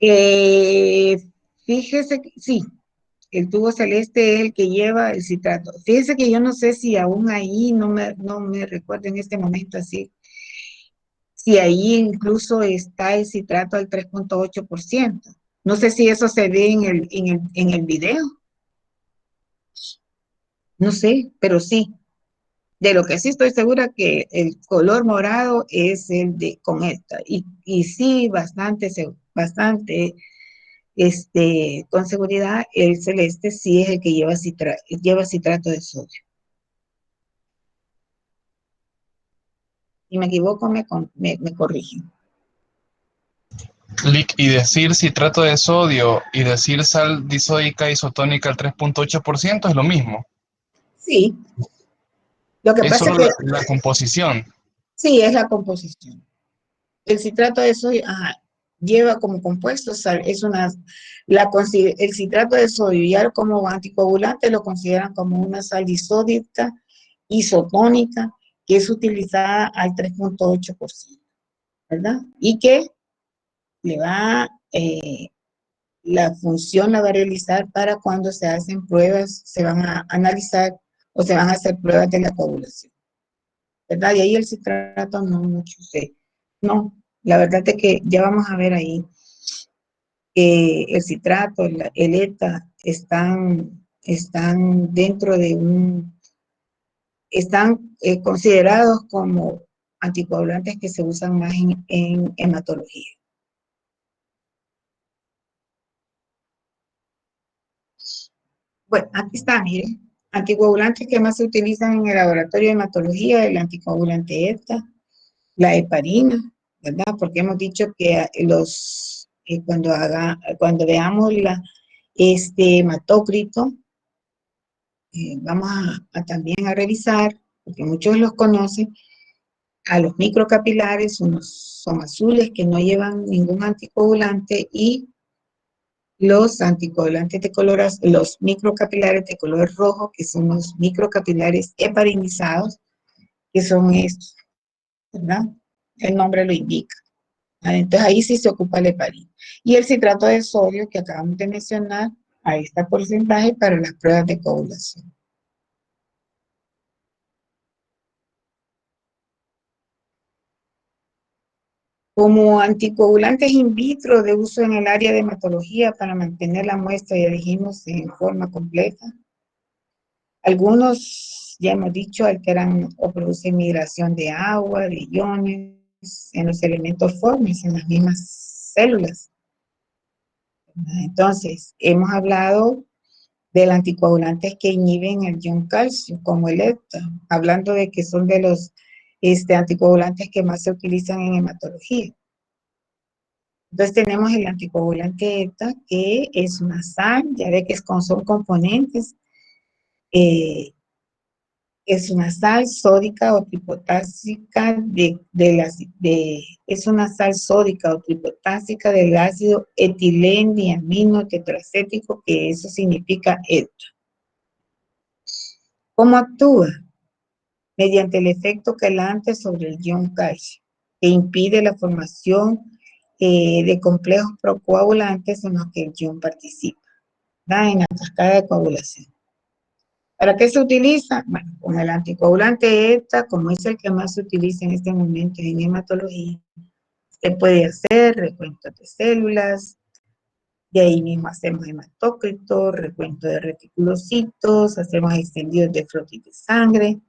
Eh, fíjese que sí, el tubo celeste es el que lleva el citrato. Fíjese que yo no sé si aún ahí, no me recuerdo en este momento así, si ahí incluso está el citrato al 3,8%. No sé si eso se ve en el video, no sé, pero sí. De lo que sí estoy segura que el color morado es el de con esta. Y sí, bastante, con seguridad, el celeste sí es el que lleva citrato de sodio. Si me equivoco, me corrigen. Lick, y decir citrato de sodio y decir sal disódica isotónica al 3,8% es lo mismo. Sí, lo que Es pasa es solo que la composición. sí es la composición. El citrato de sodio, lleva como compuesto sal, el citrato de sodio ya como anticoagulante lo consideran como una sal disódica isotónica que es utilizada al 3,8%, ¿verdad? Y que le va, la función la va a realizar para cuando se hacen pruebas, se van a analizar o se van a hacer pruebas de la coagulación, ¿verdad? Y ahí el citrato no mucho sé. No, la verdad es que ya vamos a ver ahí que el citrato, el ETA están dentro de están considerados como anticoagulantes que se usan más en hematología. Bueno, aquí está, miren. Anticoagulantes que más se utilizan en el laboratorio de hematología, el anticoagulante ETA, la heparina, ¿verdad? Porque hemos dicho que cuando veamos este hematócrito, vamos también a revisar, porque muchos los conocen, a los microcapilares, unos son azules que no llevan ningún anticoagulante y los anticoagulantes de color azul, los microcapilares de color rojo, que son los microcapilares heparinizados, que son estos, ¿verdad? El nombre lo indica. Entonces ahí sí se ocupa el heparina. Y el citrato de sodio que acabamos de mencionar, ahí está porcentaje para las pruebas de coagulación. Como anticoagulantes in vitro de uso en el área de hematología para mantener la muestra, ya dijimos, en forma completa. Algunos, ya hemos dicho, alteran o producen migración de agua, de iones en los elementos formes, en las mismas células. Entonces, hemos hablado de los anticoagulantes que inhiben el ion calcio, como el ETA, hablando de que son de los anticoagulantes que más se utilizan en hematología. Entonces tenemos el anticoagulante ETA, que es una sal, ya ve que son componentes, es una sal sódica o tripotásica es una sal sódica o tripotásica del ácido etilendiamino tetracético, que eso significa ETA. ¿Cómo actúa? Mediante el efecto quelante sobre el ion calcio, que impide la formación de complejos procoagulantes en los que el ion participa, ¿verdad? En la cascada de coagulación. ¿Para qué se utiliza? Bueno, con el anticoagulante ETA, como es el que más se utiliza en este momento en hematología, se puede hacer recuento de células, de ahí mismo hacemos hematócrito, recuento de reticulocitos, hacemos extendidos de frotis de sangre,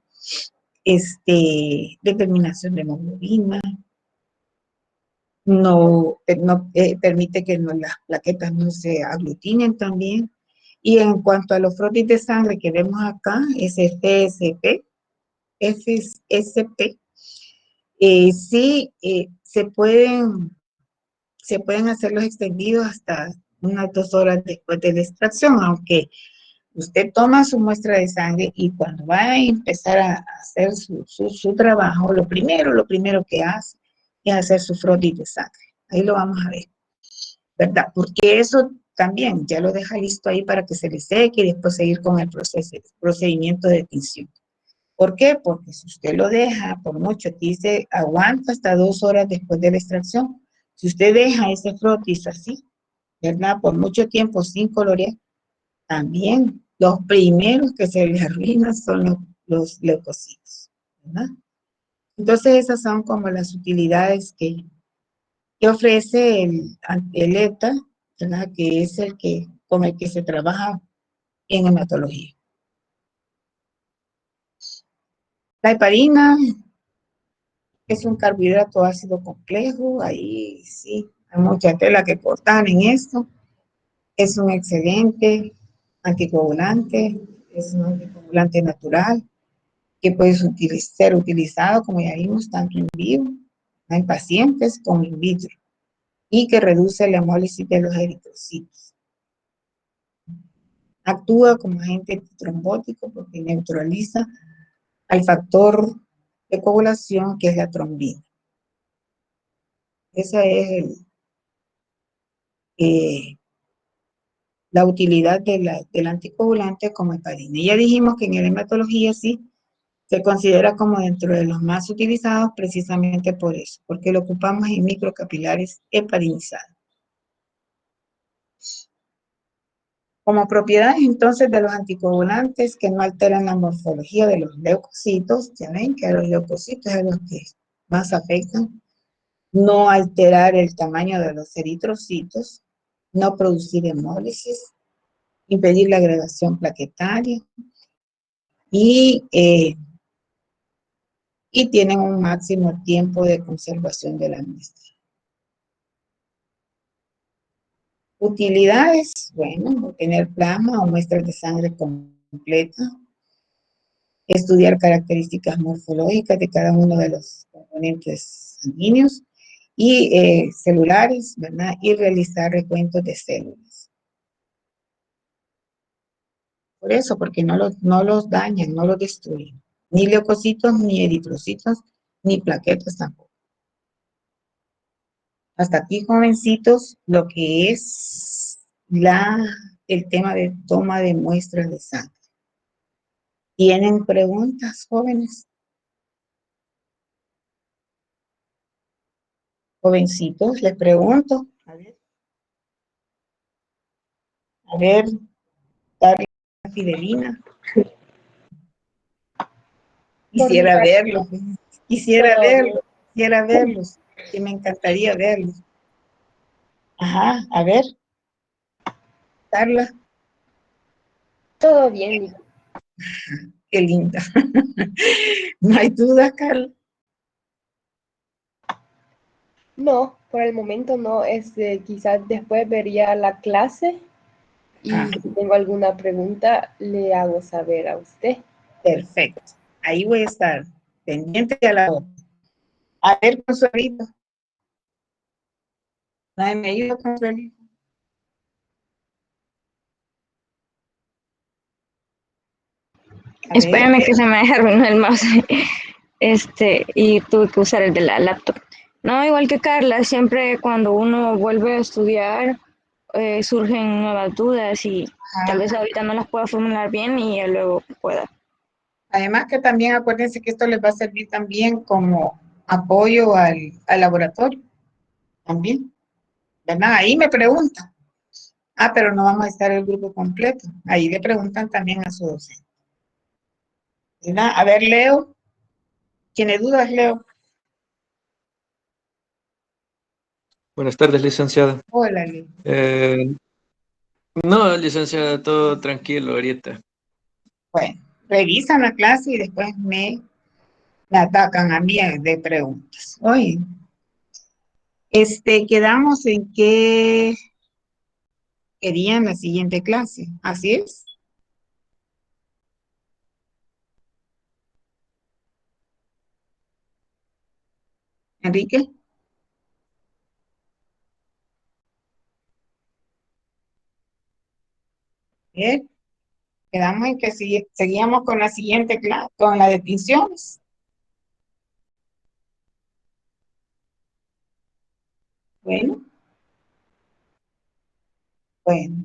determinación de hemoglobina, permite que las plaquetas no se aglutinen también. Y en cuanto a los frotis de sangre que vemos acá, es FSP, sí se pueden hacer los extendidos hasta unas 2 horas después de la extracción, aunque usted toma su muestra de sangre y cuando va a empezar a hacer su trabajo, lo primero que hace es hacer su frotis de sangre. Ahí lo vamos a ver, ¿verdad? Porque eso también ya lo deja listo ahí para que se le seque y después seguir con el procedimiento de tinción. ¿Por qué? Porque si usted lo deja por mucho, aquí dice aguanta hasta 2 horas después de la extracción. Si usted deja ese frotis así, ¿verdad? Por mucho tiempo sin colorear, también los primeros que se les arruinan son los leucocitos, ¿verdad? Entonces esas son como las utilidades que ofrece el ETA, ¿verdad? Que es con el que se trabaja en hematología. La heparina es un carbohidrato ácido complejo, ahí sí, hay mucha tela que cortar en esto. Es un excelente anticoagulante, es un anticoagulante natural que puede ser utilizado, como ya vimos, tanto en vivo, en pacientes como in vitro, y que reduce la hemólisis de los eritrocitos. Actúa como agente trombótico porque neutraliza al factor de coagulación que es la trombina. Esa es la utilidad del anticoagulante como heparina. Ya dijimos que en la hematología sí se considera como dentro de los más utilizados precisamente por eso, porque lo ocupamos en microcapilares heparinizados. Como propiedades entonces de los anticoagulantes que no alteran la morfología de los leucocitos, ya ven que a los leucocitos es a los que más afectan, no alterar el tamaño de los eritrocitos, no producir hemólisis, impedir la agregación plaquetaria y tienen un máximo tiempo de conservación de la muestra. Utilidades, bueno, obtener plasma o muestras de sangre completa, estudiar características morfológicas de cada uno de los componentes sanguíneos y celulares, ¿verdad? Y realizar recuentos de células. Por eso, porque no los dañan, no los destruyen. Ni leucocitos, ni eritrocitos, ni plaquetas tampoco. Hasta aquí, jovencitos, lo que es el tema de toma de muestras de sangre. ¿Tienen preguntas, jóvenes? Jovencitos, les pregunto. A ver, Carla Fidelina. Quisiera verlo, quisiera verlos, que me encantaría verlos. Ajá, a ver, Carla. Todo bien. Qué linda. No hay duda, Carla. No, por el momento no. Quizás después vería la clase y si tengo alguna pregunta le hago saber a usted. Perfecto. Ahí voy a estar pendiente a la otra. A ver, Consuelito. Nadie me ayuda, Consuelito. Espérame que se me arruinó el mouse. Y tuve que usar el de la laptop. No, igual que Carla, siempre cuando uno vuelve a estudiar, surgen nuevas dudas y tal vez ahorita no las pueda formular bien y ya luego pueda. Además que también acuérdense que esto les va a servir también como apoyo al laboratorio. También, ¿verdad? Ahí me preguntan. Pero no vamos a estar el grupo completo. Ahí le preguntan también a su docente. ¿Verdad? A ver, Leo. ¿Tiene dudas, Leo? Buenas tardes, licenciada. Hola, Leo. No, licenciada, todo tranquilo ahorita. Bueno, revisan la clase y después me atacan a mí de preguntas. Oye, quedamos en que querían la siguiente clase. ¿Así es? Enrique. Bien. Quedamos en que seguíamos con la siguiente clase, con las definiciones. Bueno. Bueno.